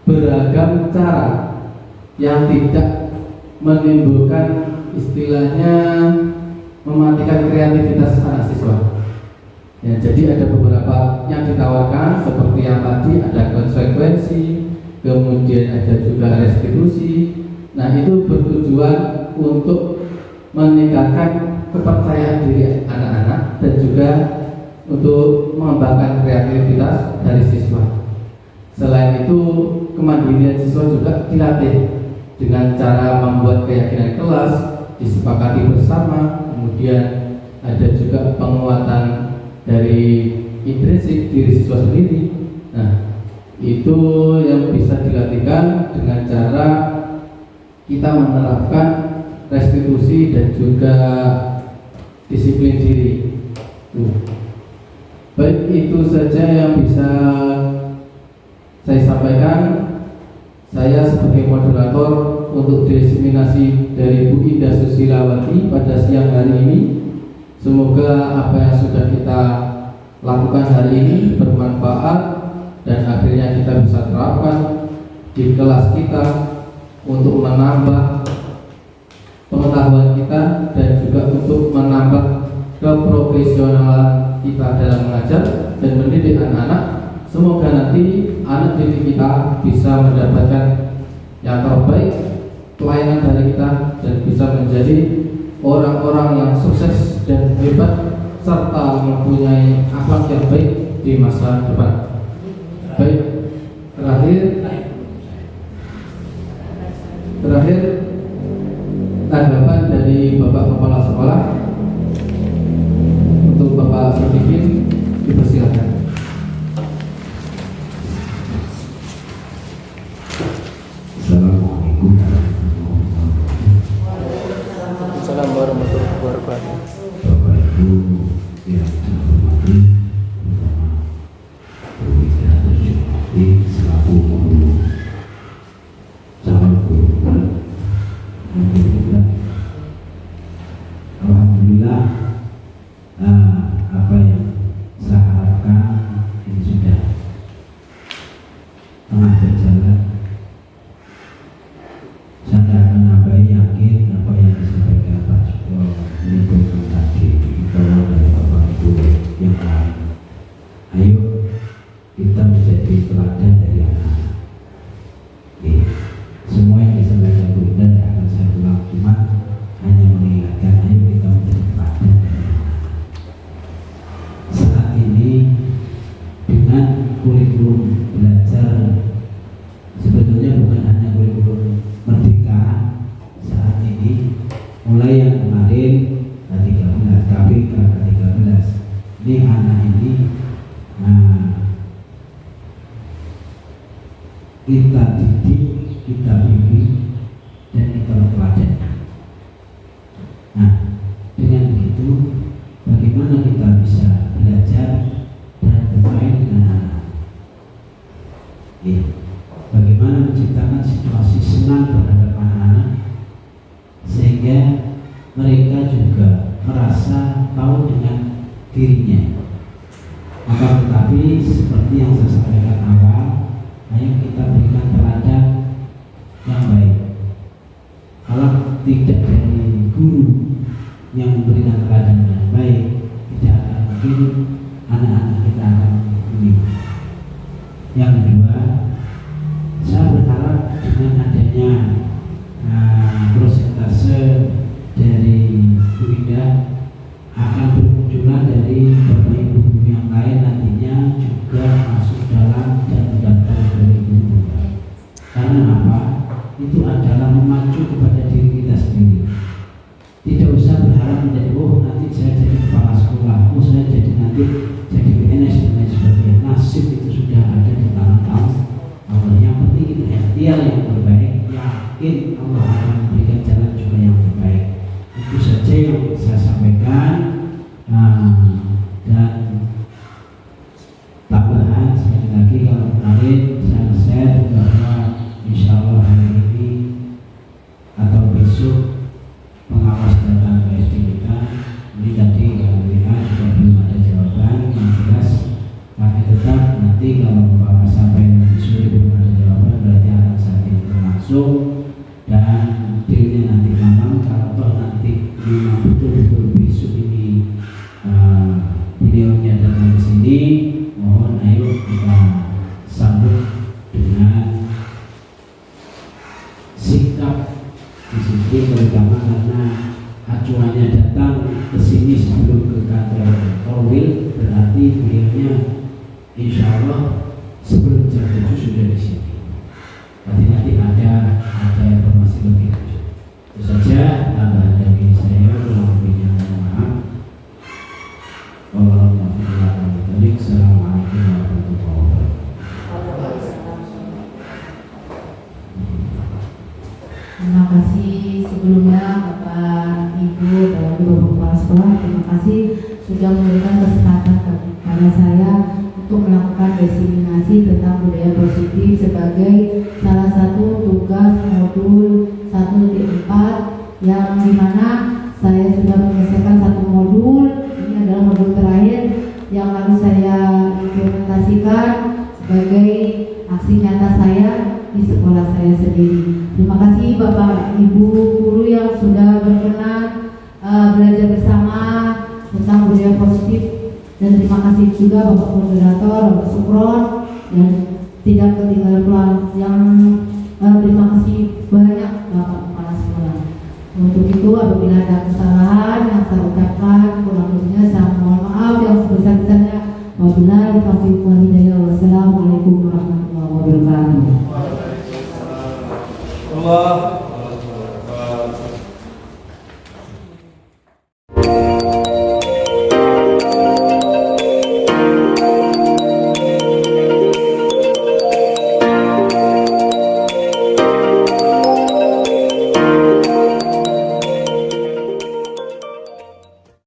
beragam cara yang tidak menimbulkan istilahnya mematikan kreativitas anak siswa. Ya, jadi ada beberapa yang ditawarkan seperti yang tadi, ada konsekuensi, kemudian ada juga restitusi. Nah, itu bertujuan untuk meningkatkan kepercayaan diri anak-anak dan juga untuk mengembangkan kreativitas dari siswa. Selain itu, kemandirian siswa juga dilatih dengan cara membuat keyakinan kelas disepakati bersama. Kemudian ada juga penguatan dari intrinsik diri siswa sendiri. Nah, itu yang bisa dilatihkan dengan cara kita menerapkan restitusi dan juga disiplin diri. Baik, itu saja yang bisa saya sampaikan. Saya sebagai moderator untuk diseminasi dari Bu Indah Susilawati pada siang hari ini. Semoga apa yang sudah kita lakukan hari ini bermanfaat dan akhirnya kita bisa terapkan di kelas kita untuk menambah pengetahuan kita dan juga untuk menambah keprofesionalan kita dalam mengajar dan mendidik anak-anak. Semoga nanti anak didik kita bisa mendapatkan yang terbaik pelayanan dari kita dan bisa menjadi orang-orang yang sukses dan hebat serta mempunyai akhlak yang baik di masa depan. Baik, terakhir tanggapan dari Bapak Kepala Sekolah untuk Bapak Sadikin, dipersilakan. Assalamualaikum Assalamualaikum warahmatullahi wabarakatuh. Bapak Ibu yang saya hormati, terutama Bu Ida Susilawati selaku guru calon guru berat. Alhamdulillah, apa yang saya harapkan ini sudah tengah berjalan. Saya akan nambahi yakin apa yang disampaikan Pak Suko menyebutkan tadi, bahwa dari Bapak Ibu yang lain. Ayo kita menjadi teladan dari anak-anak. Semua yang disampaikan Bu Indah tidak akan saya ulang, cuma hanya mengingatkan ayo kita menjadi teladan dari anak-anak. Saat ini dengan kurikulum belajar sebetulnya bukan hanya kurikulum Merdeka saat ini, mulai yang kemarin K13, KPK K13, ini anak ini kita didik, kita bimbing, dan kita teladankan. Nah, dengan begitu bagaimana kita bisa belajar dan bermain dengan anak-anak? Bagaimana menciptakan situasi senang terhadap anak-anak sehingga mereka juga merasa tahu dengan dirinya. Maka tetapi seperti yang saya sampaikan awal, ayo kita berikan teladan yang baik. Kalau tidak dari guru yang memberikan teladan yang baik, tidak akan mungkin anak-anak kita akan mengikuti. Yang kedua, saya berharap dengan adanya prosentase dari Bu Indah akan bermunculan dari Bapak Ibu guru yang lain nantinya juga masuk dalam dan mendaftar dari guru. Karena apa? Itu adalah memacu kepada diri kita sendiri. Tidak usah berharap menjadi nanti saya jadi kepala sekolah, saya jadi nanti jadi PNS. nanti kalau Bapak sampai nanti sore belum ada jawaban berarti akan saya kirim langsung, dan dealnya nanti malam. Kalau toh nanti memang betul-betul besok ini beliaunya datang ke sini, mohon ayo kita sambut dengan sikap disiplin, terutama karena acuannya datang ke sini sebelum ke kantor Korwil, berarti beliaunya insya Allah sebelum jam 7 sudah di sini. Berarti nanti ada informasi lebih lanjut. Itu saja tambahan dari saya. Kurang lebihnya mohon maaf. Assalamualaikum warahmatullahi wabarakatuh. Terima kasih sebelumnya Bapak Ibu dan Bapak Kepala Sekolah, terima kasih sudah memberikan kesempatan kepada saya untuk melakukan diseminasi tentang budaya positif sebagai salah satu tugas modul 1.4 yang dimana saya sudah menyelesaikan satu modul. Ini adalah modul terakhir yang harus saya implementasikan sebagai aksi nyata saya di sekolah saya sendiri. Terima kasih Bapak Ibu guru yang sudah berkenan belajar bersama tentang budaya positif, dan terima kasih juga Bapak Moderator, Bapak Sukron, yang tidak ketinggalan yang terima kasih banyak Bapak Kepala Sekolah. Untuk itu apabila ada kesalahan yang saya ucapkan, kurang lebihnya saya mohon maaf yang sebesar-besarnya. Wabillahi taufiq wal hidayah. Wassalamualaikum warahmatullahi wabarakatuh. Allah